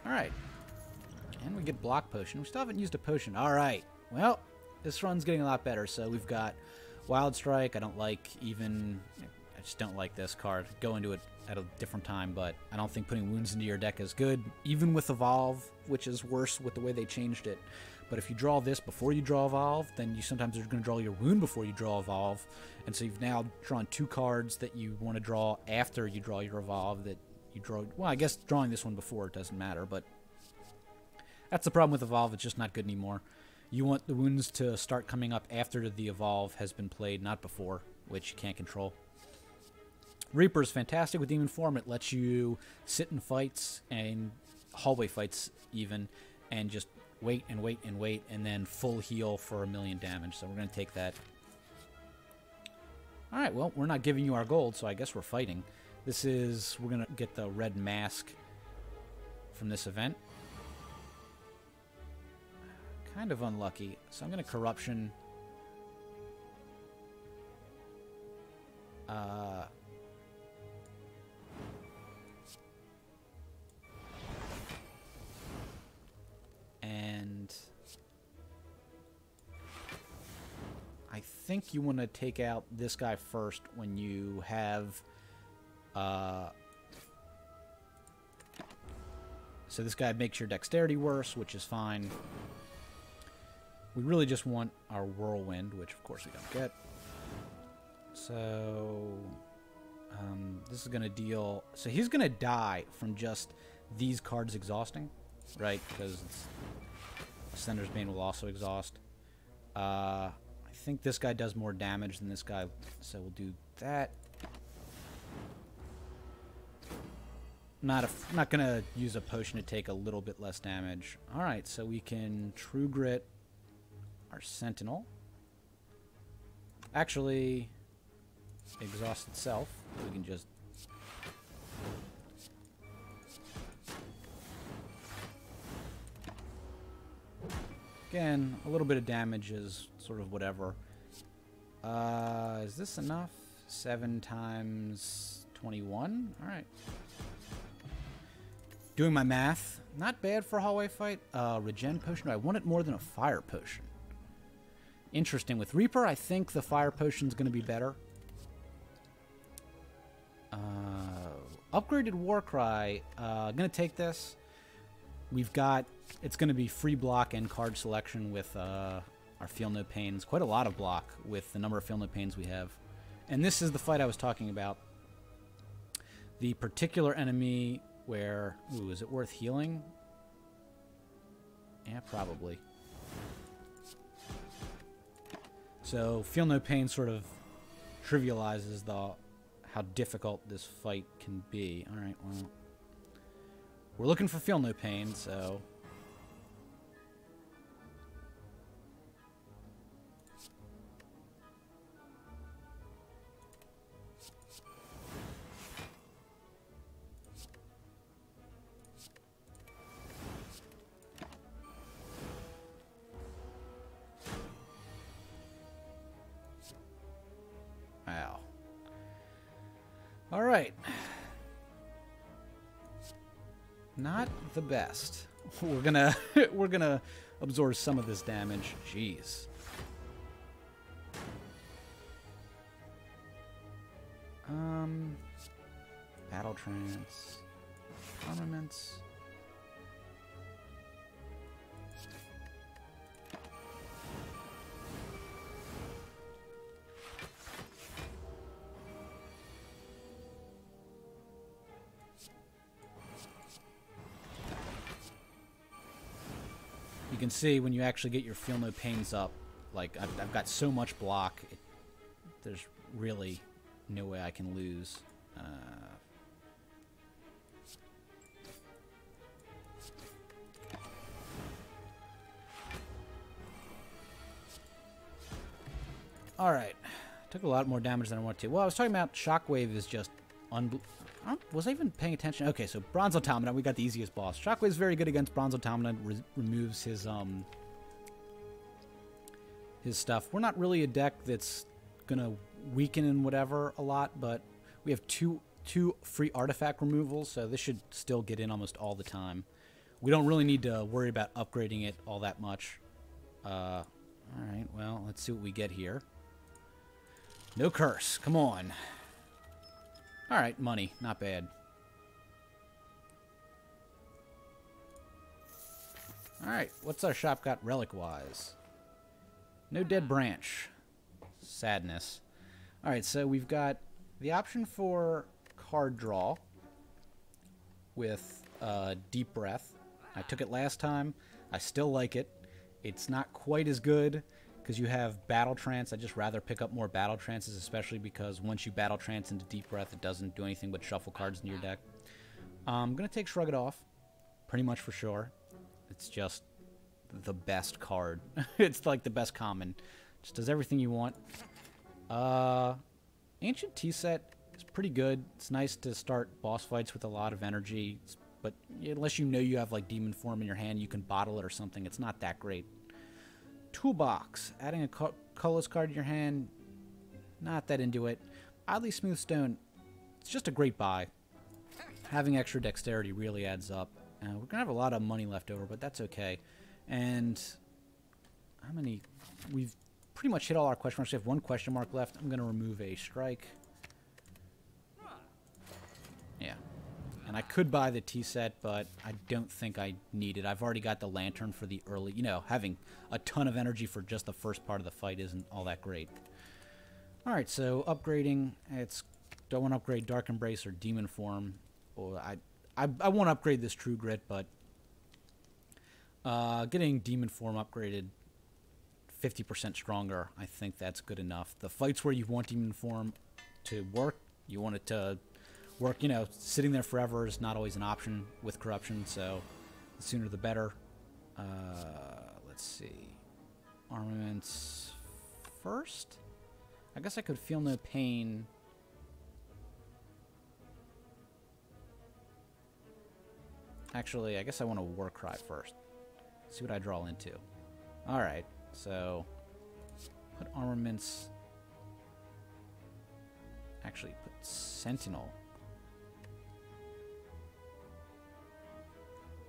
Alright. And we get Block Potion. We still haven't used a potion. Alright. Well, this run's getting a lot better. So we've got Wild Strike. I don't like even... I just don't like this card. Go into it at a different time, but I don't think putting wounds into your deck is good. Even with Evolve, which is worse with the way they changed it. But if you draw this before you draw Evolve, then you sometimes are going to draw your wound before you draw Evolve. And so you've now drawn 2 cards that you want to draw after you draw your Evolve that you draw... Well, I guess drawing this one before it doesn't matter, but that's the problem with Evolve. It's just not good anymore. You want the wounds to start coming up after the Evolve has been played, not before, which you can't control. Reaper's fantastic with Demon Form. It lets you sit in fights, and hallway fights even, and just wait and wait and wait, and then full heal for 1,000,000 damage. So we're going to take that. All right, well, we're not giving you our gold, so I guess we're fighting. We're going to get the red mask from this event. Kind of unlucky. So I'm going to corruption. And I think you want to take out this guy first when you have so this guy makes your dexterity worse, which is fine. We really just want our whirlwind, which of course we don't get. So this is going to deal... So he's going to die from just these cards exhausting, right? Because Sender's Bane will also exhaust. I think this guy does more damage than this guy, so we'll do that. Not going to use a potion to take a little bit less damage. All right, so we can True Grit our Sentinel. Actually, exhaust itself. We can just... Again, a little bit of damage is sort of whatever. Is this enough? 7 times 21? All right. Doing my math. Not bad for a hallway fight. Regen potion. Do I want it more than a fire potion? Interesting. With Reaper, I think the fire potion is going to be better. Upgraded Warcry. I'm going to take this. We've got... It's going to be free block and card selection with our Feel No Pains. Quite a lot of block with the number of Feel No Pains we have. And this is the fight I was talking about. The particular enemy where... Ooh, is it worth healing? Yeah, probably. So, Feel No Pain sort of trivializes how difficult this fight can be. Alright, well... We're looking for Feel No Pain, so... Wow. All right. Not the best. We're gonna absorb some of this damage. Jeez. Battle trance. Armaments. You can see when you actually get your Feel No Pains up, like, I've got so much block, there's really no way I can lose. Alright. Took a lot more damage than I wanted to. Well, I was talking about Shockwave is just was I even paying attention? Okay, so Bronze Automata, we got the easiest boss. Shockwave's very good against Bronze Automata. Removes his stuff. We're not really a deck that's gonna weaken and whatever a lot, but we have two free artifact removals, so this should still get in almost all the time. We don't really need to worry about upgrading it all that much. All right, well, let's see what we get here. No curse. Come on. All right, money. Not bad. All right, what's our shop got relic-wise? No dead branch. Sadness. All right, so we've got the option for card draw with Deep Breath. I took it last time. I still like it. It's not quite as good because you have Battle Trance. I'd just rather pick up more Battle Trances, especially because once you Battle Trance into Deep Breath, it doesn't do anything but shuffle cards into your deck. I'm going to take Shrug It Off, pretty much for sure. It's just the best card. It's like the best common. Just does everything you want. Ancient Tea Set is pretty good. It's nice to start boss fights with a lot of energy, but unless you know you have like Demon Form in your hand, you can bottle it or something. It's not that great. Toolbox. Adding a colorless card in your hand, not that into it. Oddly Smooth Stone. It's just a great buy. Having extra dexterity really adds up. We're going to have a lot of money left over, but that's okay. And how many? We've pretty much hit all our question marks. We have one question mark left. I'm going to remove a strike. Yeah. And I could buy the tea set, but I don't think I need it. I've already got the lantern for the early... You know, having a ton of energy for just the first part of the fight isn't all that great. Alright, so upgrading. Do I want to upgrade Dark Embrace or Demon Form? Or I won't upgrade this True Grit, but getting Demon Form upgraded 50% stronger, I think that's good enough. The fights where you want Demon Form to work, you want it to work, you know, sitting there forever is not always an option with Corruption, so the sooner the better. Let's see. Armaments first? I guess I could Feel No Pain. Actually, I guess I want a War Cry first. See what I draw into. Alright, so put armaments. Actually, put Sentinel.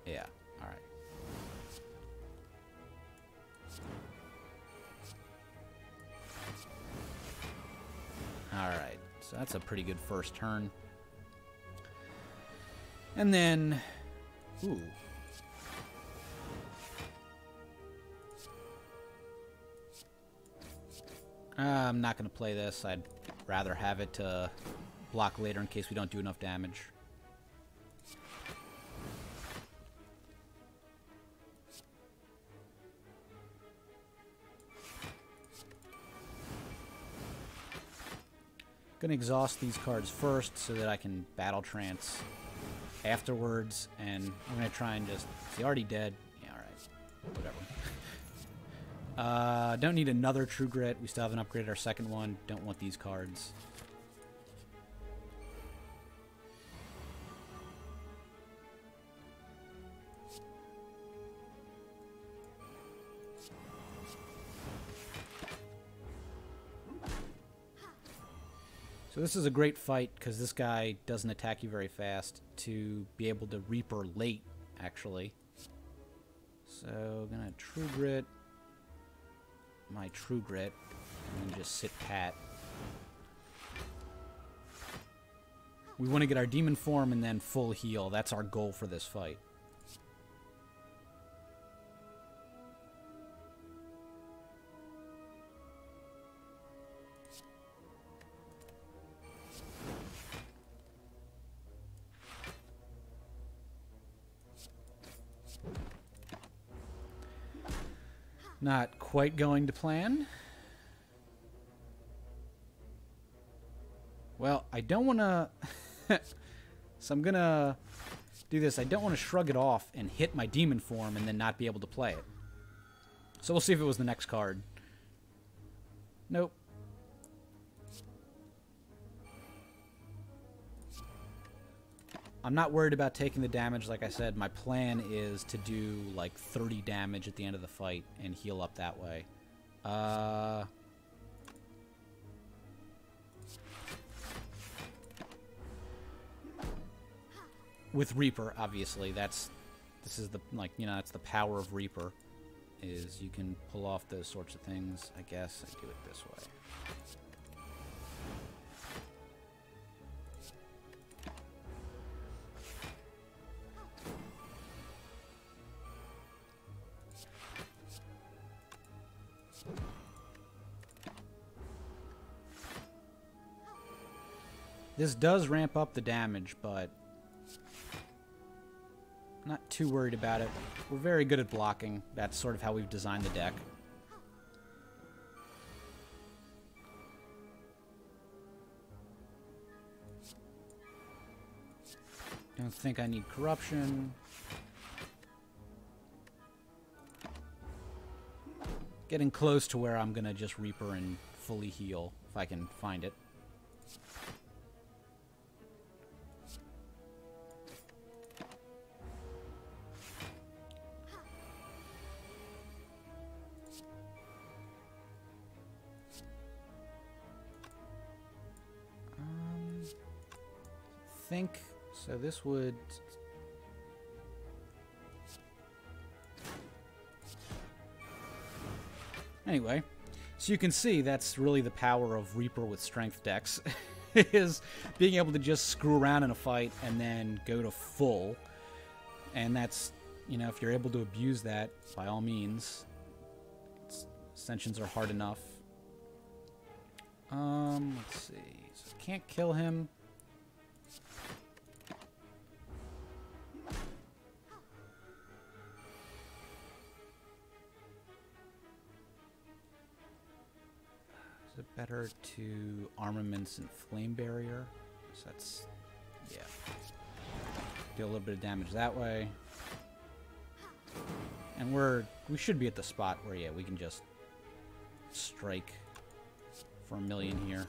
Yeah, alright. Alright, so that's a pretty good first turn. And then... Ooh. I'm not going to play this. I'd rather have it to block later in case we don't do enough damage. Gonna exhaust these cards first so that I can battle trance afterwards, and I'm gonna try and just... Is he already dead? Yeah, alright. Whatever. Don't need another True Grit. We still haven't upgraded our second one. Don't want these cards. So this is a great fight because this guy doesn't attack you very fast to be able to Reaper late, actually. So I'm gonna True Grit my True Grit and then just sit pat. We want to get our Demon Form and then full heal. That's our goal for this fight. Not quite going to plan. Well, I don't want to... So I'm going to do this. I don't want to shrug it off and hit my Demon Form and then not be able to play it. So we'll see if it was the next card. Nope. I'm not worried about taking the damage. Like I said, my plan is to do like 30 damage at the end of the fight and heal up that way. With Reaper, obviously, this is the, like, you know, that's the power of Reaper, is you can pull off those sorts of things. I guess I do it this way. This does ramp up the damage, but I'm not too worried about it. We're very good at blocking. That's sort of how we've designed the deck. Don't think I need Corruption. Getting close to where I'm going to just Reaper and fully heal, if I can find it. Think so. This would. Anyway, so you can see that's really the power of Reaper with strength decks, is being able to just screw around in a fight and then go to full. And that's, you know, if you're able to abuse that, by all means. Ascensions are hard enough. Let's see. So can't kill him. Is it better to armaments and flame barrier? So that's, yeah. Do a little bit of damage that way. And we should be at the spot where, yeah, we can just strike for a million here.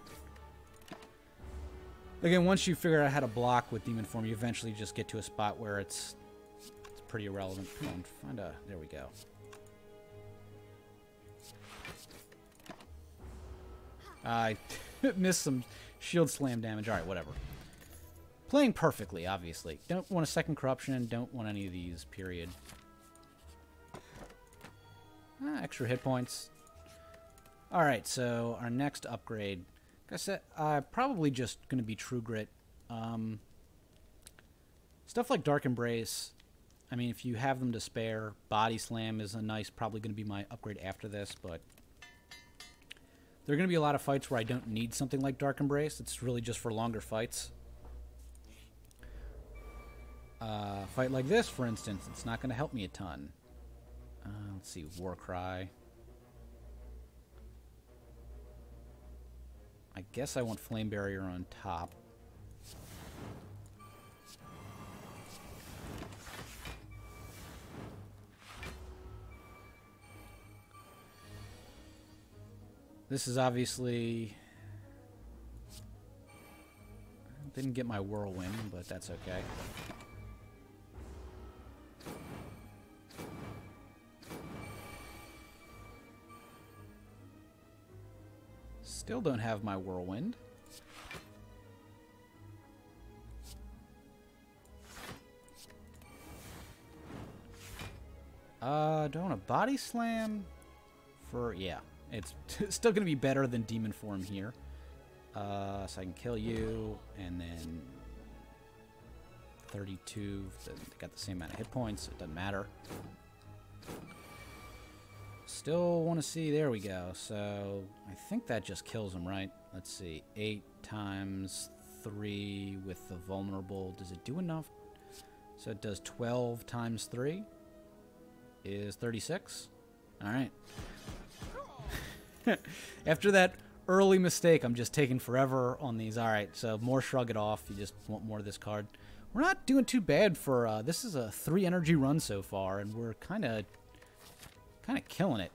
Again, once you figure out how to block with Demon Form, you eventually just get to a spot where it's pretty irrelevant. Come on, find a... There we go. I missed some shield slam damage. Alright, whatever. Playing perfectly, obviously. Don't want a second corruption. Don't want any of these, period. Extra hit points. Alright, so our next upgrade. Like I said, probably just going to be True Grit. Stuff like Dark Embrace. I mean, if you have them to spare, Body Slam is a nice, probably going to be my upgrade after this, but there are going to be a lot of fights where I don't need something like Dark Embrace. It's really just for longer fights. Fight like this, for instance, it's not going to help me a ton. Let's see, Warcry. I guess I want Flame Barrier on top. This is obviously... Didn't get my Whirlwind, but that's okay. Still don't have my Whirlwind. Don't want a Body Slam for... Yeah, it's still going to be better than Demon Form here. So I can kill you, and then 32. They got the same amount of hit points. It doesn't matter. Still want to see. There we go. So I think that just kills him, right? Let's see. 8 times 3 with the vulnerable. Does it do enough? So it does 12 times 3 is 36. All right. After that early mistake, I'm just taking forever on these. All right. So more Shrug It Off. You just want more of this card. We're not doing too bad for... this is a 3 energy run so far, and we're kind of killing it.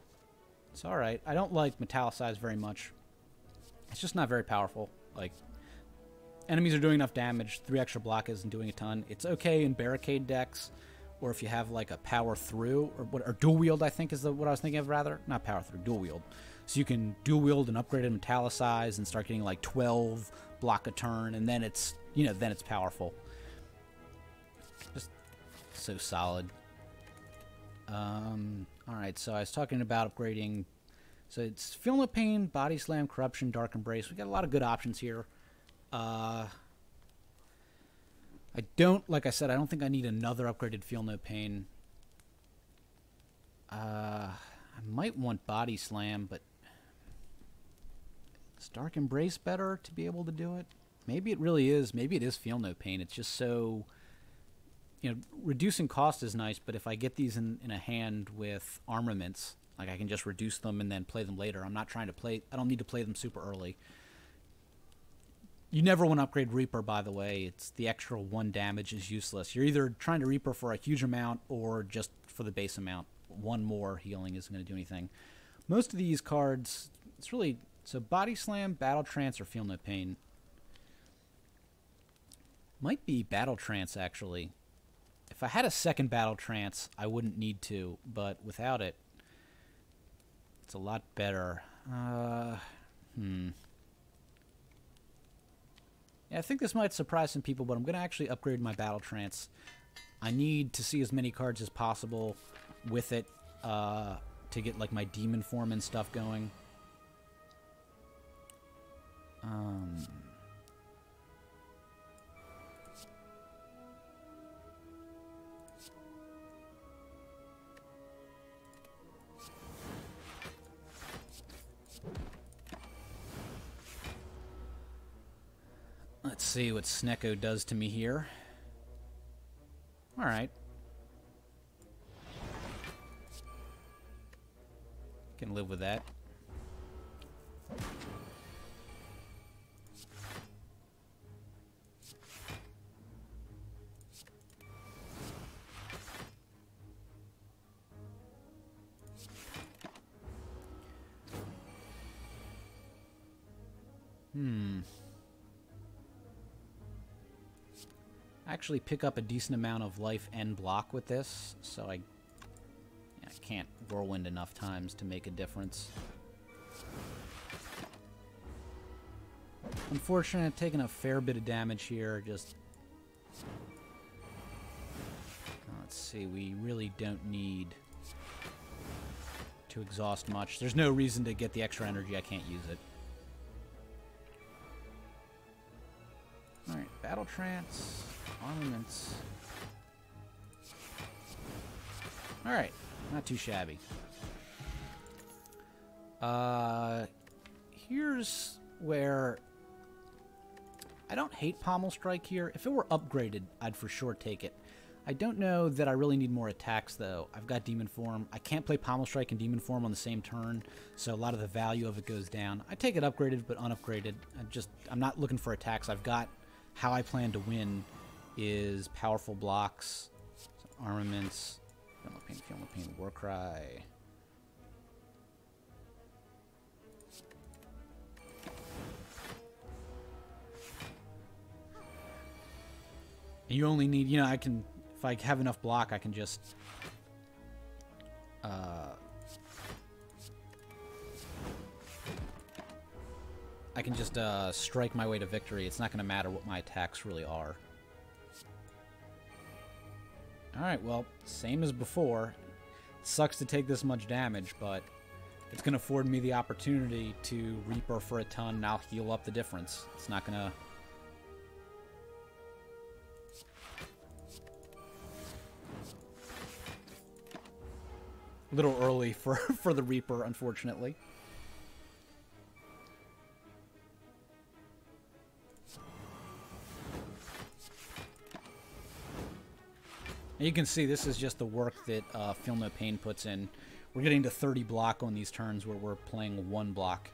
It's alright. I don't like Metallicize very much. It's just not very powerful. Like, enemies are doing enough damage. 3 extra block isn't doing a ton. It's okay in barricade decks, or if you have like a power through, or dual wield, I think is what I was thinking of, rather. Not power through, dual wield. So you can dual wield an upgraded Metallicize and start getting like 12 block a turn, and then it's, you know, then it's powerful. Just so solid. Alright, so I was talking about upgrading. So it's Feel No Pain, Body Slam, Corruption, Dark Embrace. We got a lot of good options here. I don't, like I said, I don't think I need another upgraded Feel No Pain. I might want Body Slam, but is Dark Embrace better to be able to do it? Maybe it really is. Maybe it is Feel No Pain. It's just so... You know, reducing cost is nice, but if I get these in a hand with armaments, like I can just reduce them and then play them later. I'm not trying to play... I don't need to play them super early. You never want to upgrade Reaper, by the way. It's the extra 1 damage is useless. You're either trying to Reaper for a huge amount or just for the base amount. 1 more healing isn't going to do anything. Most of these cards, it's really... So Body Slam, Battle Trance, or Feel No Pain. Might be Battle Trance, actually. If I had a second Battle Trance, I wouldn't need to, but without it, it's a lot better. Yeah, I think this might surprise some people, but I'm going to actually upgrade my Battle Trance. I need to see as many cards as possible with it to get like my Demon Form and stuff going. Let's see what Snecko does to me here. Alright. Can live with that. Actually pick up a decent amount of life and block with this, so I can't whirlwind enough times to make a difference. Unfortunate, taking a fair bit of damage here. Just let's see, we really don't need to exhaust much. There's no reason to get the extra energy. I can't use it. Alright, Battle Trance, Armaments. Alright, not too shabby. Here's where I don't hate Pommel Strike here. If it were upgraded, I'd for sure take it. I don't know that I really need more attacks, though. I've got Demon Form. I can't play Pommel Strike and Demon Form on the same turn, so a lot of the value of it goes down. I take it upgraded, but unupgraded. I'm not looking for attacks. I've got how I plan to win is powerful blocks, armaments, Feel No Pain, Warcry. And you only need, I can, if I have enough block, I can just strike my way to victory. It's not going to matter what my attacks really are. Alright, well, same as before. It sucks to take this much damage, but it's going to afford me the opportunity to Reaper for a ton, and I'll heal up the difference. It's not going to... A little early for the Reaper, unfortunately. And you can see this is just the work that Feel No Pain puts in. We're getting to 30 block on these turns where we're playing 1 block.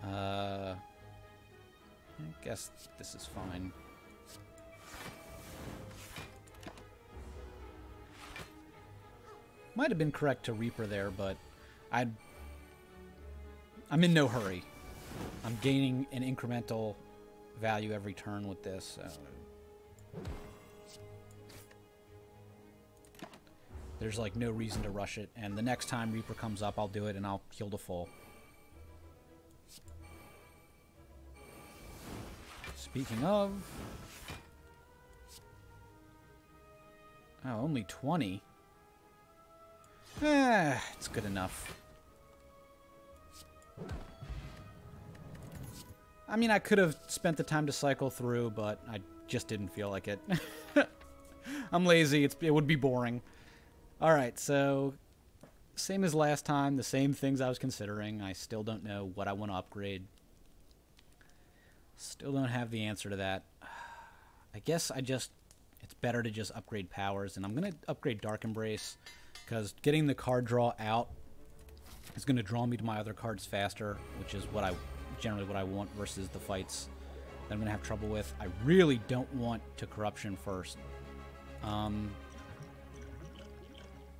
I guess this is fine. Might have been correct to Reaper there, but I'm in no hurry. I'm gaining an incremental value every turn with this. So. There's like no reason to rush it, and the next time Reaper comes up, I'll do it and I'll heal to full. Speaking of... Oh, only 20? It's good enough. I mean, I could have spent the time to cycle through, but I just didn't feel like it. I'm lazy. It would be boring. Alright, so same as last time, the same things I was considering. I still don't know what I want to upgrade. Still don't have the answer to that. I guess it's better to just upgrade powers, and I'm going to upgrade Dark Embrace, because getting the card draw out is going to draw me to my other cards faster, which is generally what I want versus the fights that I'm going to have trouble with. I really don't want to Corruption first.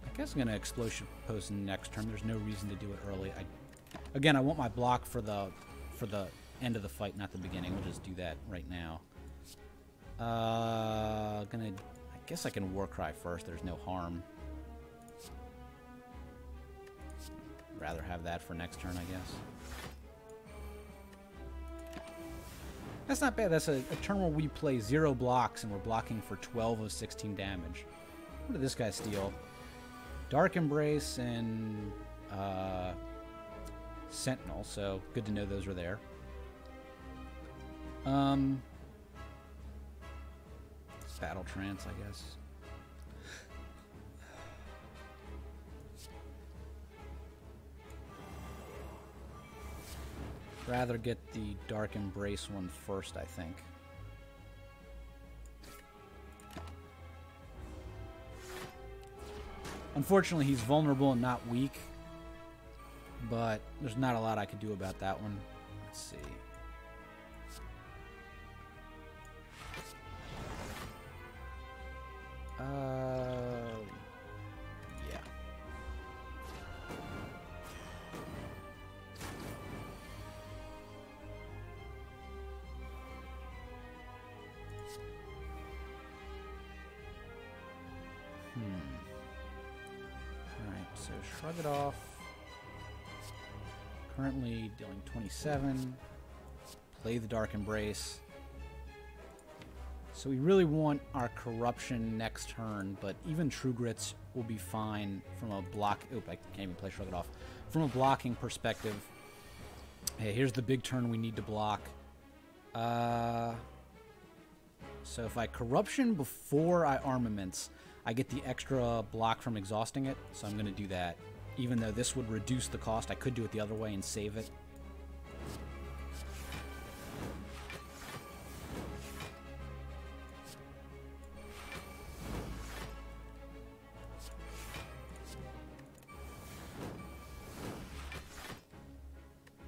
I I guess I'm going to Explosion Post next turn. There's no reason to do it early. Again, I want my block for the end of the fight, not the beginning. We'll just do that right now. I guess I can Warcry first. There's no harm. Rather have that for next turn, I guess. That's not bad. That's a turn where we play 0 blocks and we're blocking for 12 of 16 damage. What did this guy steal? Dark Embrace and Sentinel, so good to know those are there. Battle Trance, I guess. Rather get the Dark Embrace one first, I think. Unfortunately, he's vulnerable and not weak, but there's not a lot I could do about that one. Let's see. Yeah. Alright, so shrug it off. Currently dealing 27. Play the Dark Embrace. So we really want our Corruption next turn, but even True Grits will be fine from a block... Oop, I can't even play Shrug It Off. From a blocking perspective, hey, here's the big turn we need to block. So if I Corruption before I Armaments, I get the extra block from exhausting it, so I'm going to do that. Even though this would reduce the cost, I could do it the other way and save it.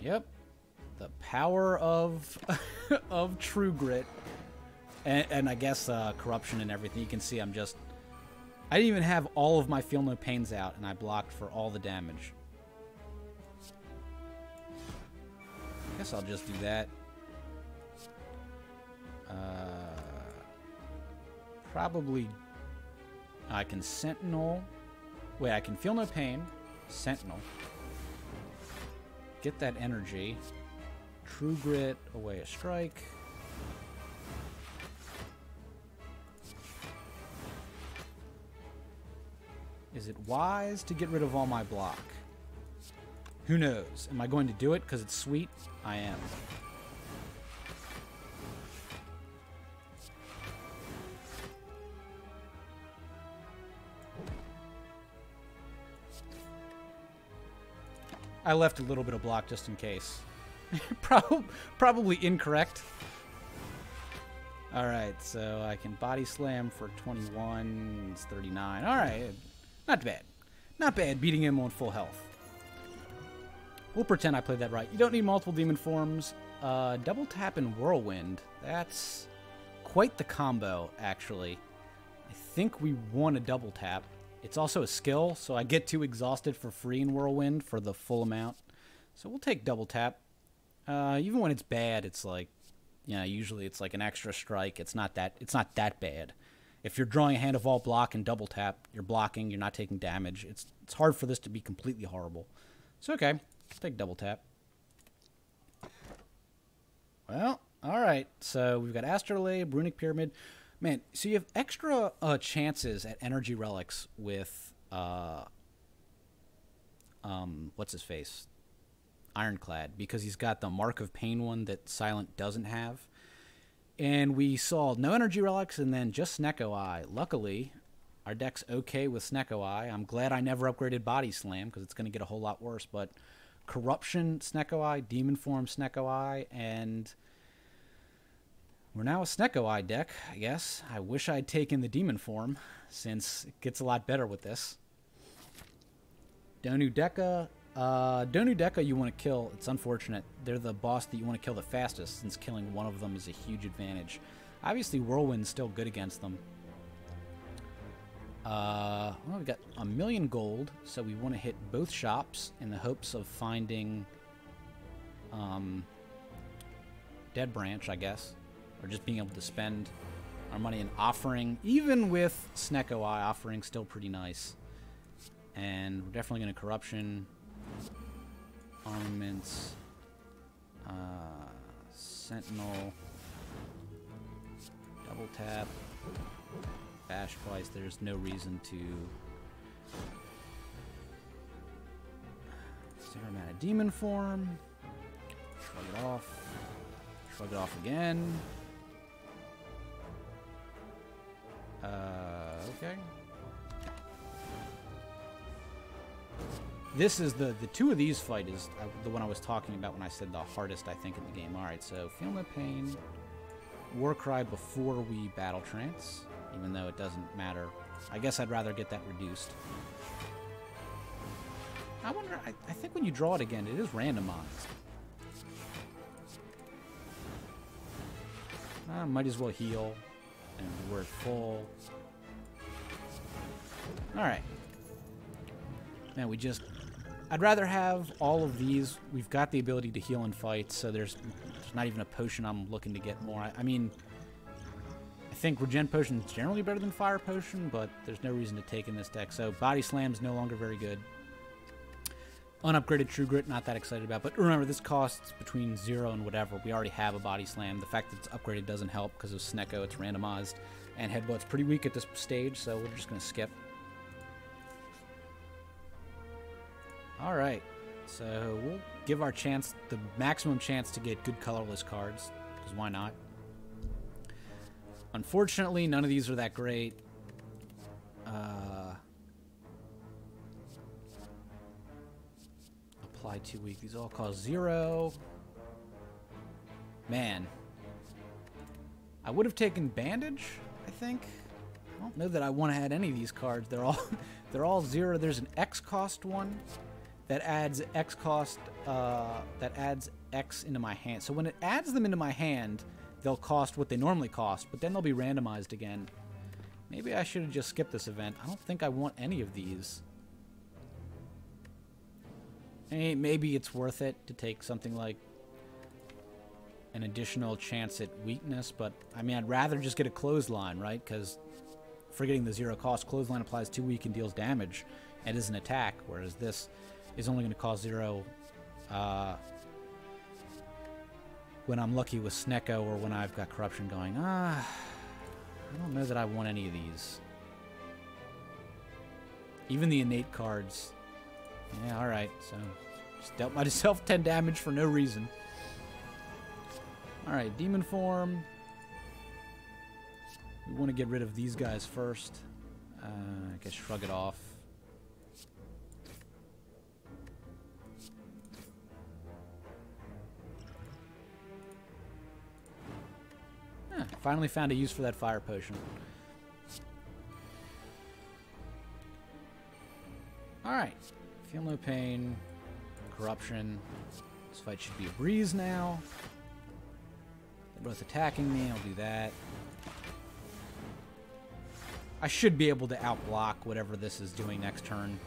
Yep, the power of of True Grit, and I guess Corruption and everything. You can see I didn't even have all of my Feel No Pains out, and I blocked for all the damage. I guess I'll just do that. Probably I can Sentinel. Wait, I can Feel No Pain, Sentinel. Get that energy. True Grit, away a strike. Is it wise to get rid of all my block? Who knows? Am I going to do it because it's sweet? I am. I left a little bit of block just in case. Probably incorrect. Alright, so I can Body Slam for 21. It's 39. Alright, not bad. Not bad, beating him on full health. We'll pretend I played that right. You don't need multiple demon forms. Double tap and Whirlwind. That's quite the combo, actually. I think we want a double tap. It's also a skill, so I get 2 exhausted for free in Whirlwind for the full amount. So we'll take double tap. Even when it's bad, it's like, you know, usually it's like an extra strike. It's not that bad. If you're drawing a hand of all block and double tap, you're blocking, you're not taking damage. It's hard for this to be completely horrible. So okay, take double tap. Well, all right. So we've got Astrolabe, Runic Pyramid. Man, so you have extra chances at energy relics with what's his face? Ironclad, because he's got the Mark of Pain one that Silent doesn't have. And we saw no energy relics and then just Snecko Eye. Luckily, our deck's okay with Snecko Eye. I'm glad I never upgraded Body Slam because it's going to get a whole lot worse. But Corruption Snecko Eye, Demon Form Snecko Eye, and we're now a Snecko Eye deck, I guess. I wish I'd taken the Demon Form, since it gets a lot better with this. Donu Deka. Donu Deka you want to kill. It's unfortunate. They're the boss that you want to kill the fastest, since killing one of them is a huge advantage. Obviously, Whirlwind's still good against them. Well, we've got 1,000,000 gold, so we want to hit both shops in the hopes of finding Dead Branch, I guess, or just being able to spend our money in offering, even with Snecko Eye offering, still pretty nice. And we're definitely going to corruption, armaments, sentinel, double tap, bash twice. There's no reason to zero mana demon form. Shrug it off. Shrug it off again. Okay. This is the two of these fight is the one I was talking about when I said the hardest, I think, in the game. Alright, so Feel No Pain, Warcry before we Battle Trance, even though it doesn't matter. I guess I'd rather get that reduced. I wonder, I think when you draw it again, it is randomized. I might as well heal, and we're at full. Alright. Man, I'd rather have all of these. We've got the ability to heal in fights, so there's not even a potion I'm looking to get more. I mean, I think Regen Potion is generally better than Fire Potion, but there's no reason to take in this deck. So Body Slam's no longer very good. Unupgraded True Grit, not that excited about. But remember, this costs between 0 and whatever. We already have a Body Slam. The fact that it's upgraded doesn't help because of Snecko. It's randomized. And Headbutt's pretty weak at this stage, so we're just going to skip. Alright, so we'll give our chance, the maximum chance to get good colorless cards, because why not? Unfortunately, none of these are that great. Apply 2 weak. These all cost 0. Man. I would have taken Bandage, I think. I don't know that I want to add any of these cards. They're all 0. There's an X cost one that adds X cost, that adds X into my hand. So when it adds them into my hand, they'll cost what they normally cost, but then they'll be randomized again. Maybe I should have just skipped this event. I don't think I want any of these. Hey, maybe it's worth it to take something like an additional chance at weakness, but I mean, I'd rather just get a Clothesline, right? Because forgetting the 0 cost, Clothesline applies 2 weak and deals damage and is an attack, whereas this is only going to cost 0 when I'm lucky with Snecko or when I've got Corruption going. I don't know that I want any of these. Even the innate cards. Yeah, alright, so just dealt myself 10 damage for no reason. Alright, Demon Form. We want to get rid of these guys first. I guess shrug it off. Finally found a use for that Fire Potion. Alright. Feel No Pain. Corruption. This fight should be a breeze now. They're both attacking me. I'll do that. I should be able to outblock whatever this is doing next turn.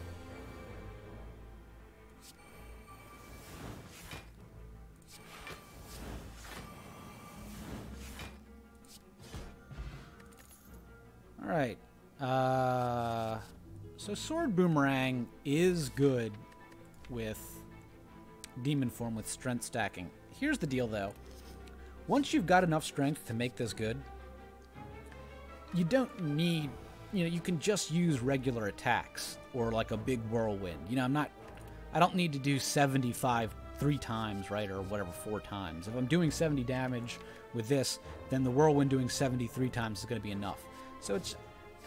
Alright. So Sword Boomerang is good with Demon Form with strength stacking. Here's the deal, though. Once you've got enough strength to make this good, you don't need, you can just use regular attacks or like a big whirlwind. I don't need to do 75 3 times, right, or whatever, 4 times. If I'm doing 70 damage with this, then the whirlwind doing 73 times is going to be enough. So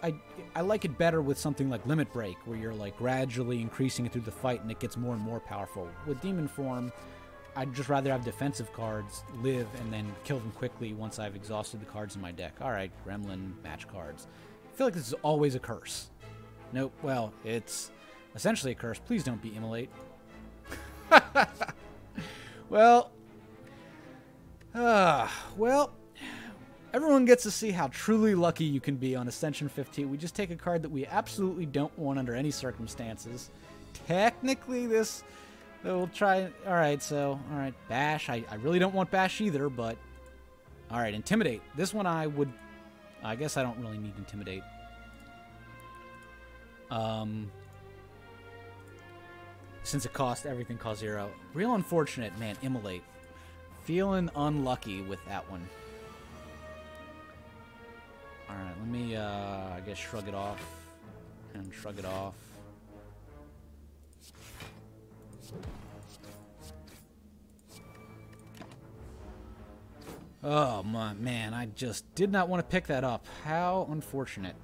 I like it better with something like Limit Break, where you're like gradually increasing it through the fight and it gets more and more powerful. With Demon Form, I'd just rather have defensive cards live and then kill them quickly once I've exhausted the cards in my deck. Alright, Gremlin, match cards. I feel like this is always a curse. Nope, well, it's essentially a curse. Please don't be Immolate. Well, Everyone gets to see how truly lucky you can be on Ascension 15. We just take a card that we absolutely don't want under any circumstances. Technically, this... We'll try... Alright, so... Alright, Bash. I really don't want Bash either, but... Alright, Intimidate. This one I would... I guess I don't really need Intimidate. Since it cost... Everything cost 0. Real unfortunate, man. Immolate. Feeling unlucky with that one. Alright, let me, I guess, shrug it off. And shrug it off. Oh, my man, I just did not want to pick that up. How unfortunate.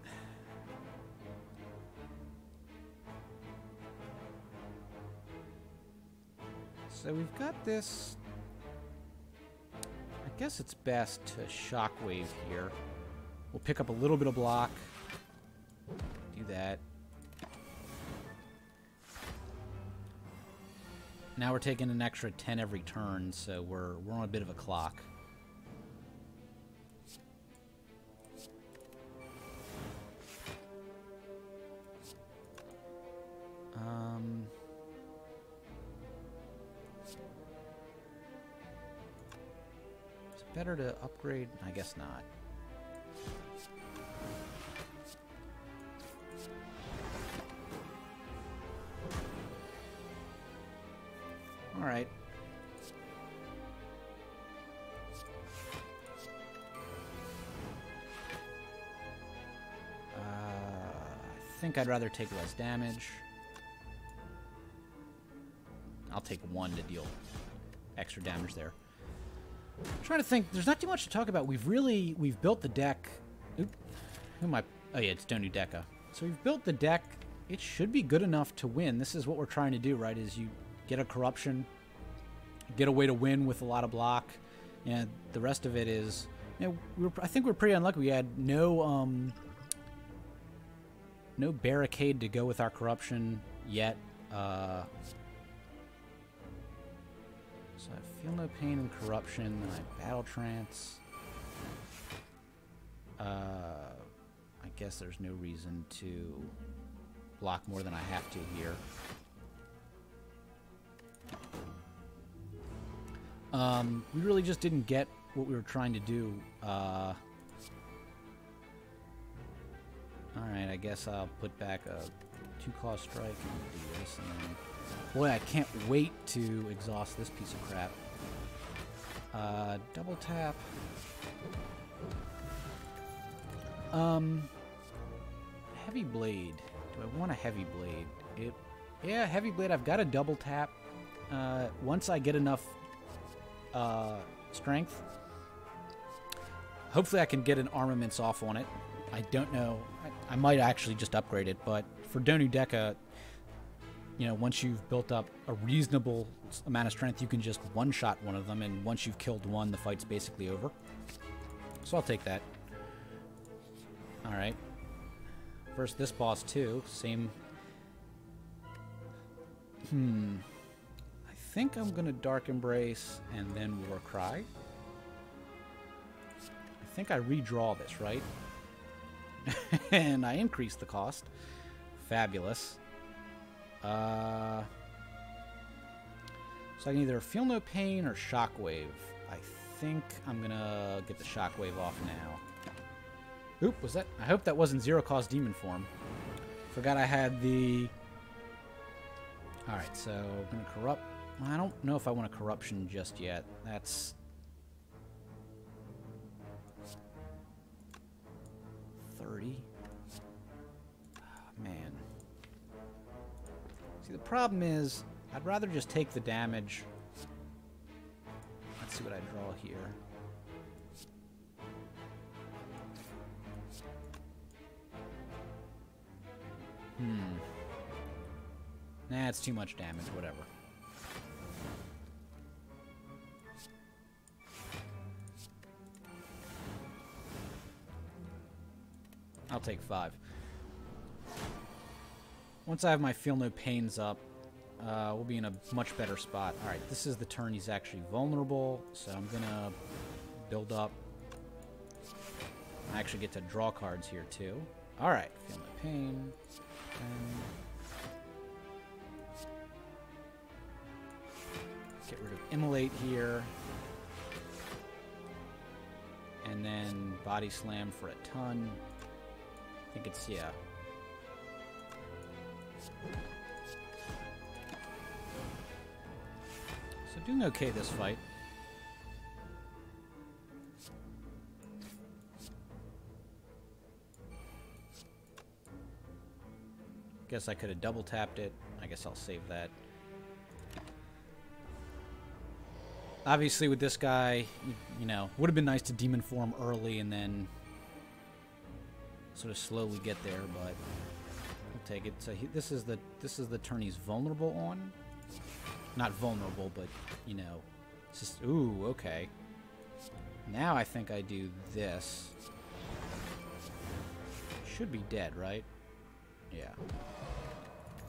So we've got this... I guess it's best to Shockwave here. We'll pick up a little bit of block. Do that. Now we're taking an extra 10 every turn, so we're on a bit of a clock. Is it better to upgrade? I guess not. All right. I think I'd rather take less damage. I'll take 1 to deal extra damage there. I'm trying to think. There's not too much to talk about. We've built the deck. Oop. Who am I? Oh yeah, it's Donu Deka. So we've built the deck. It should be good enough to win. This is what we're trying to do, right? Is you get a corruption, get a way to win with a lot of block, and the rest of it is, you know, I think we're pretty unlucky. We had no barricade to go with our corruption yet. So I feel no pain in corruption. Then I battle trance. I guess there's no reason to block more than I have to here. We really just didn't get what we were trying to do. Alright, I guess I'll put back a 2-claw strike and do this. And then, boy, I can't wait to exhaust this piece of crap. Double tap. Heavy blade. Do I want a heavy blade? Yeah, heavy blade. I've got a double tap. Once I get enough strength, hopefully I can get an armaments off on it. I don't know. I might actually just upgrade it, but for Donu Deka, you know, once you've built up a reasonable amount of strength, you can just one-shot one of them, and once you've killed one, the fight's basically over. So I'll take that. Alright. First, this boss, too. Same... I think I'm going to Dark Embrace and then War Cry. I think I redraw this, right? And I increase the cost. Fabulous. So I can either Feel No Pain or Shockwave. I think I'm going to get the Shockwave off now. Oop, was that? I hope that wasn't Zero Cost Demon Form. Forgot I had the... Alright, so I'm going to Corrupt. I don't know if I want a Corruption just yet. That's... 30. Oh, man. See, the problem is, I'd rather just take the damage. Let's see what I draw here. Nah, it's too much damage, whatever. I'll take 5. Once I have my Feel No Pains up, we'll be in a much better spot. Alright, this is the turn he's actually vulnerable, so I'm gonna build up I actually get to draw cards here, too. Alright, feel no pain. Get rid of Immolate here. And then Body Slam for a ton. I think it's, yeah. So doing okay this fight. Guess I could have double tapped it. I guess I'll save that. Obviously with this guy, you know, would have been nice to demon form early and then sort of slowly get there, but I'll take it. So this is the turn he's vulnerable on. Not vulnerable, but you know, it's just ooh, okay. Now I think I do this. Should be dead, right? Yeah.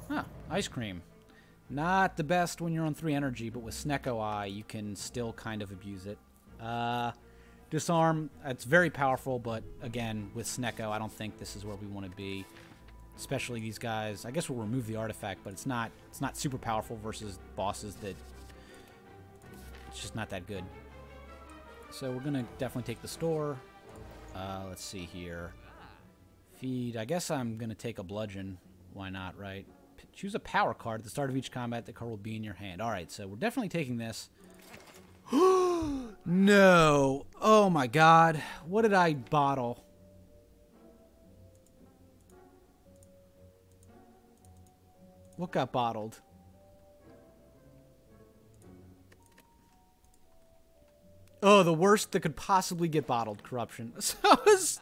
Huh, ice cream. Not the best when you're on 3 energy, but with Snecko Eye, you can still kind of abuse it. Disarm, it's very powerful, but again, with Snecko, I don't think this is where we want to be. Especially these guys. I guess we'll remove the artifact, but it's not super powerful versus bosses that it's just not that good. So we're gonna definitely take the store. Let's see here. Feed. I guess I'm gonna take a bludgeon. Why not, right? Choose a power card at the start of each combat. The card will be in your hand. Alright, so we're definitely taking this. No! Oh my god. What did I bottle? What got bottled? Oh, the worst that could possibly get bottled. Corruption. So I was...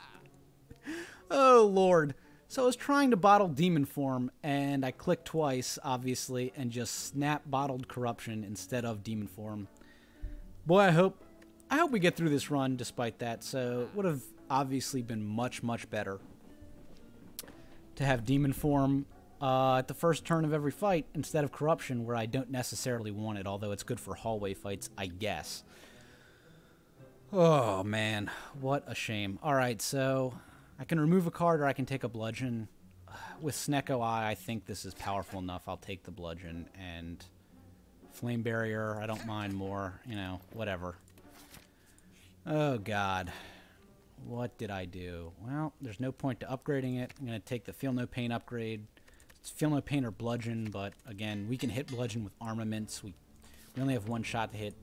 Oh, Lord. So I was trying to bottle Demon Form, and I clicked twice, obviously, and just snap bottled Corruption instead of Demon Form. Boy, I hope we get through this run despite that. So it would have obviously been much, much better to have Demon Form at the first turn of every fight instead of Corruption, where I don't necessarily want it, although it's good for hallway fights, I guess. Oh, man. What a shame. Alright, so I can remove a card or I can take a bludgeon. With Snecko Eye, I think this is powerful enough. I'll take the bludgeon. And Flame Barrier, I don't mind more. You know, whatever. Oh, God. What did I do? Well, there's no point to upgrading it. I'm going to take the Feel No Pain upgrade. It's Feel No Pain or Bludgeon, but again, we can hit Bludgeon with armaments. We only have one shot to hit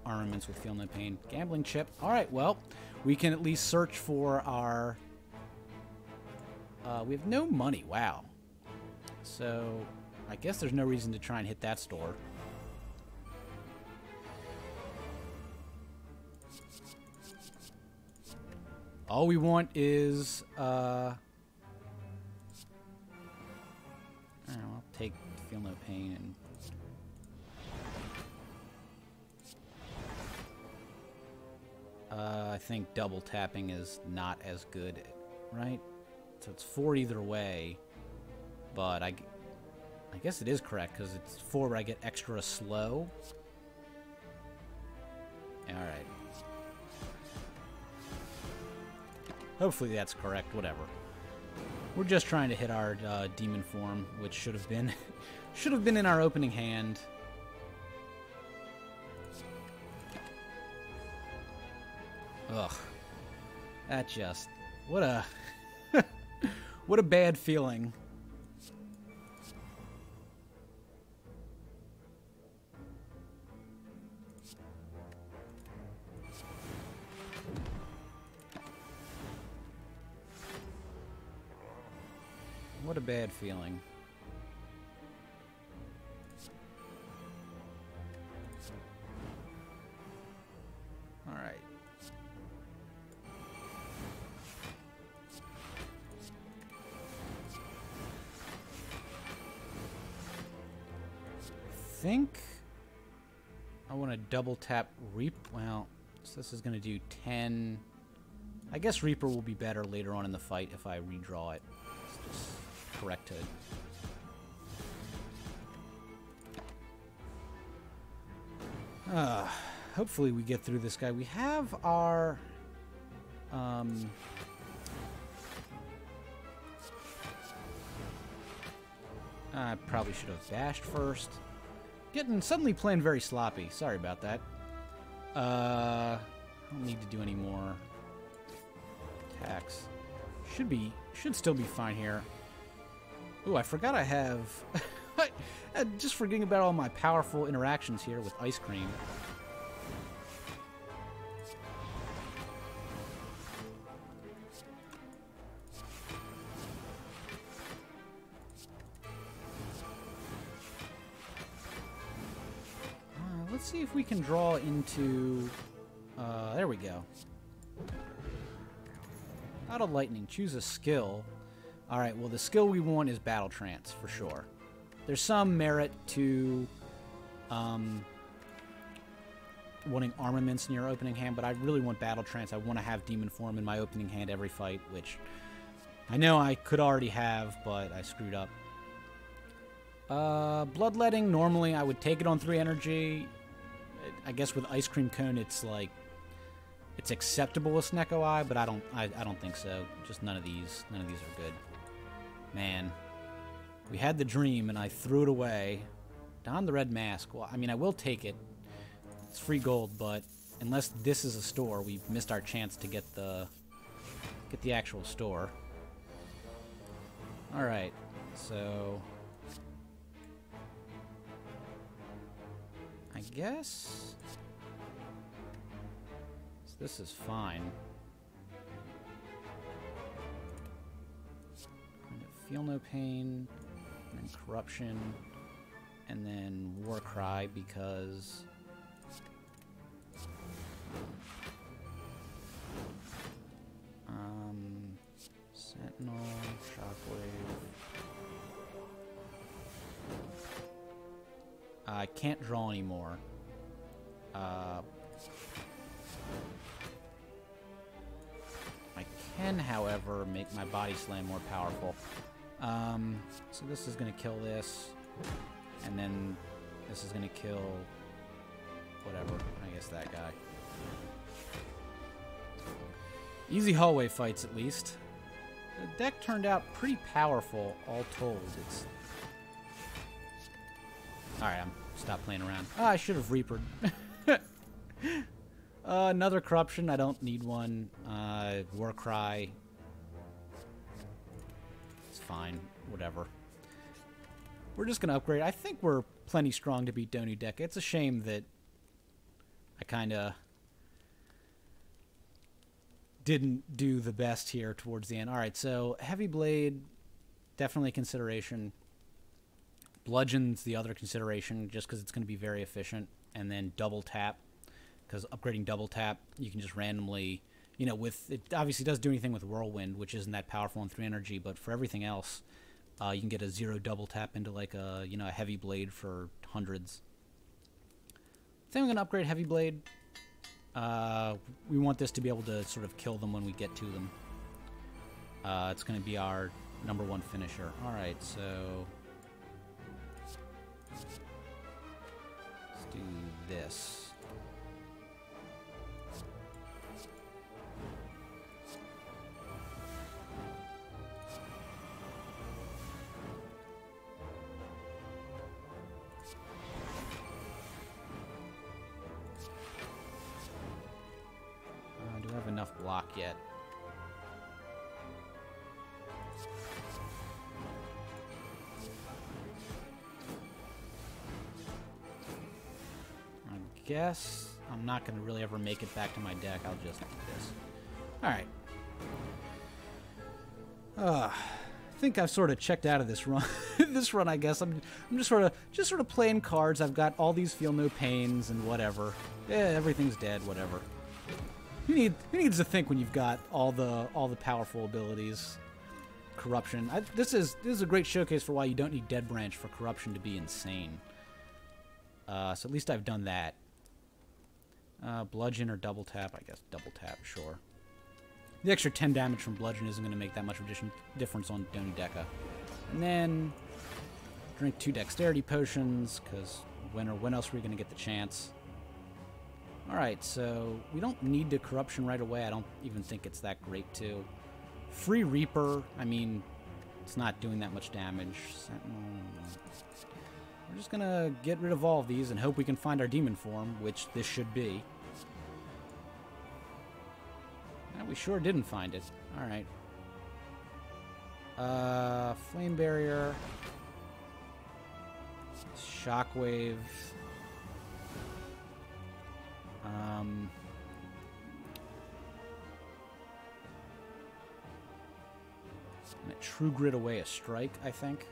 armaments with Feel No Pain. Gambling Chip. Alright, well, we can at least search for our... we have no money. Wow. So, I guess there's no reason to try and hit that store. All we want is, I'll take Feel No Pain and... I think double tapping is not as good, right? So it's 4 either way, but I guess it is correct, because it's 4 where I get extra slow. Alright. Hopefully that's correct, whatever. We're just trying to hit our demon form, which should have been in our opening hand. Ugh. That just... What a... what a bad feeling. What a bad feeling. All right. I think I want to double tap Reap. Well, so this is going to do 10. I guess Reaper will be better later on in the fight if I redraw it. It's just correct it. Hopefully we get through this guy. We have our I probably should have bashed first. Suddenly playing very sloppy. Sorry about that. I don't need to do any more attacks. Should still be fine here. Ooh, I forgot I have... just forgetting about all my powerful interactions here with Ice Cream. Let's see if we can draw into... there we go. Out of lightning, choose a skill. Alright, well the skill we want is Battle Trance, for sure. There's some merit to wanting armaments in your opening hand, but I really want Battle Trance. I want to have Demon Form in my opening hand every fight, which I know I could already have, but I screwed up. Bloodletting, normally I would take it on 3 energy. I guess with Ice Cream Cone, it's like... It's acceptable with Snecko Eye, but I don't think so. Just none of these are good. Man. We had the dream, and I threw it away. Don the Red Mask. Well, I mean, I will take it. It's free gold, but unless this is a store, we've missed our chance to get the actual store. Alright, so... I guess... This is fine. Feel No Pain, and then Corruption, and then Warcry because... Sentinel, Shockwave... I can't draw anymore. I can, however, make my Body Slam more powerful. So this is going to kill this, and then this is going to kill whatever, I guess that guy. Easy hallway fights, at least. The deck turned out pretty powerful, all told. It's... Alright, I'm stop playing around. Oh, I should have Reapered. Another Corruption. I don't need one. Warcry. It's fine. Whatever. We're just going to upgrade. I think we're plenty strong to beat Donu Deka. It's a shame that I kind of didn't do the best here towards the end. Alright, so Heavy Blade, definitely a consideration. Bludgeon's the other consideration, just because it's going to be very efficient. And then Double Tap, because upgrading Double Tap, you can just randomly, you know, with it obviously does do anything with Whirlwind, which isn't that powerful in 3 energy, but for everything else, you can get a 0 Double Tap into like a, you know, a Heavy Blade for hundreds. I think I'm going to upgrade Heavy Blade. We want this to be able to sort of kill them when we get to them. It's going to be our #1 finisher. Alright, so... let's do this. Do I have enough block yet? I guess I'm not going to really ever make it back to my deck. I'll just do this. Alright. I think I've sort of checked out of this run. This run, I guess. I'm just sort of playing cards. I've got all these Feel No Pains and whatever. Yeah, everything's dead, whatever. Who needs to think when you've got all the powerful abilities? Corruption. This is a great showcase for why you don't need Dead Branch for Corruption to be insane. So at least I've done that. Bludgeon or Double Tap? I guess Double Tap, sure. The extra 10 damage from Bludgeon isn't going to make that much difference on Donu Deka. And then drink 2 Dexterity Potions, because when else are we going to get the chance? Alright, so we don't need the Corruption right away. I don't even think it's that great, too. Free Reaper, I mean, It's not doing that much damage. Sentinel. We're just gonna get rid of all of these and hope we can find our demon form, which this should be. And we sure didn't find it. Alright. Flame barrier. Shockwave. And a True Grit away a strike, I think.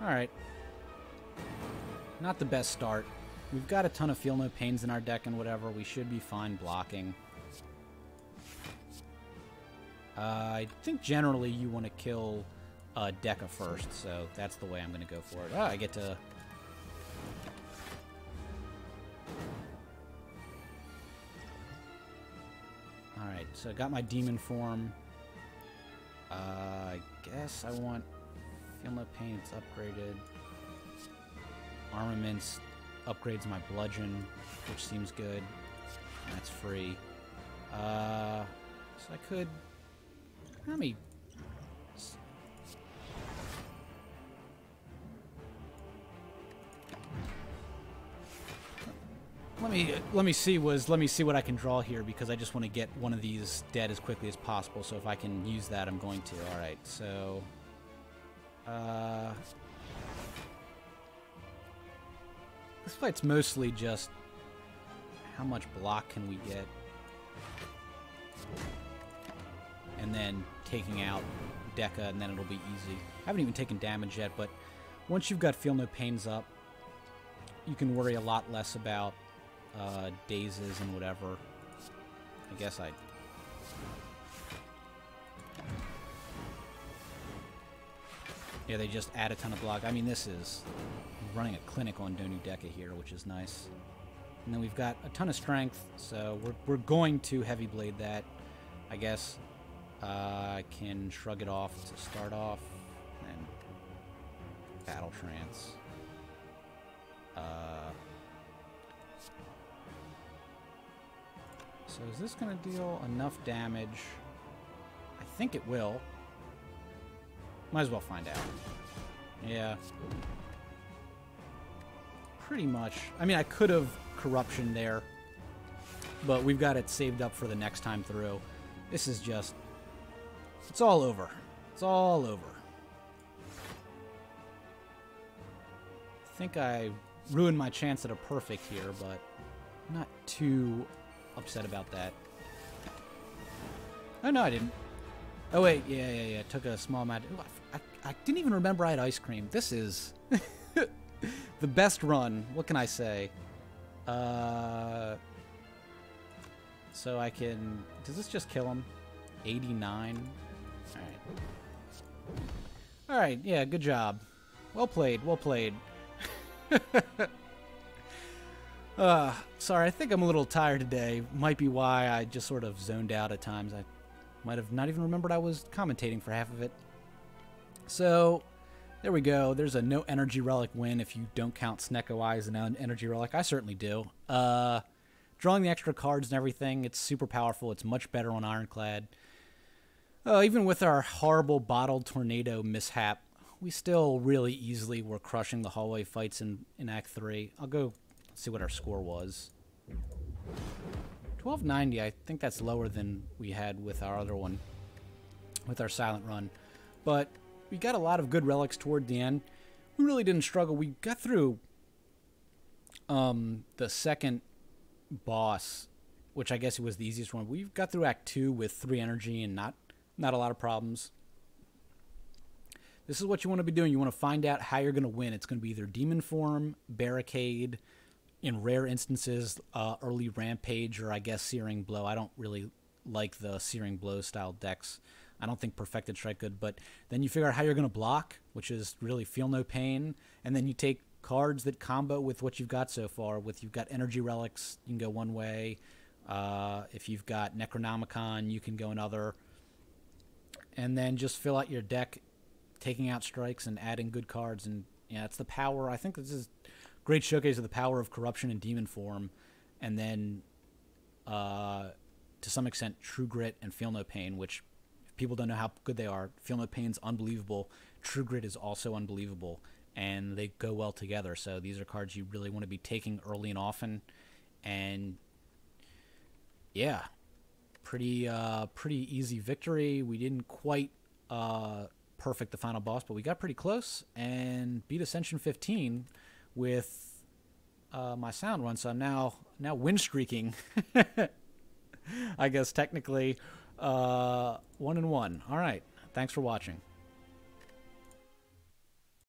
Alright. Not the best start. We've got a ton of Feel No Pains in our deck and whatever. We should be fine blocking. I think generally you want to kill Deca first, so that's the way I'm going to go for it. Oh, I get to... Alright, so I got my demon form. I guess I want Feel No Pain, it's upgraded. Armaments upgrades my bludgeon, which seems good. That's free. So I could... Let me... Let me see what I can draw here, because I just want to get one of these dead as quickly as possible. So if I can use that, I'm going to. All right. So this fight's mostly just how much block can we get, and then taking out Deca, and then it'll be easy. I haven't even taken damage yet, but once you've got Feel No Pains up, you can worry a lot less about dazes and whatever. I guess yeah, they just add a ton of block. I mean, this is running a clinic on Donu Deca here, which is nice. And then we've got a ton of strength, so we're going to Heavy Blade that. I guess I can shrug it off to start off, and Battle Trance. So is this going to deal enough damage? I think it will. Might as well find out. Yeah. Pretty much. I mean, I could have Corruption there, but we've got it saved up for the next time through. This is just... It's all over. It's all over. I think I ruined my chance at a perfect here, but I'm not too upset about that. Oh, no, I didn't. Oh, wait. Yeah. Took a small amount. Ooh, I didn't even remember I had ice cream. This is the best run. What can I say? So I can... Does this just kill him? 89? Alright. Alright, yeah, good job. Well played, well played. Sorry, I think I'm a little tired today. Might be why I just sort of zoned out at times. I might have not even remembered I was commentating for half of it. So, there we go. There's a no energy relic win if you don't count Snecko Eye as an energy relic. I certainly do. Drawing the extra cards and everything, it's super powerful. It's much better on Ironclad. Even with our horrible bottled tornado mishap, we still really easily were crushing the hallway fights in Act 3. I'll go see what our score was. 1290, I think that's lower than we had with our other one, with our silent run. But we got a lot of good relics toward the end. We really didn't struggle. We got through the second boss, which I guess it was the easiest one. We got through Act 2 with 3 energy and not a lot of problems. This is what you want to be doing. You want to find out how you're going to win. It's going to be either Demon Form, Barricade, in rare instances, early Rampage, or I guess Searing Blow. I don't really like the Searing Blow style decks. I don't think Perfected Strike good, but then you figure out how you're going to block, which is really Feel No Pain, and then you take cards that combo with what you've got so far. You've got Energy Relics, you can go one way. If you've got Necronomicon, you can go another. And then just fill out your deck, taking out strikes and adding good cards. And yeah, it's the power. I think this is a great showcase of the power of Corruption and Demon Form. And then to some extent, True Grit and Feel No Pain, which if people don't know how good they are, Feel No Pain's unbelievable. True Grit is also unbelievable, and they go well together. So these are cards you really want to be taking early and often. And yeah, pretty easy victory. We didn't quite perfect the final boss, but we got pretty close and beat Ascension 15 with my sound run. So I'm now win streaking. I guess technically 1-1. All right. Thanks for watching.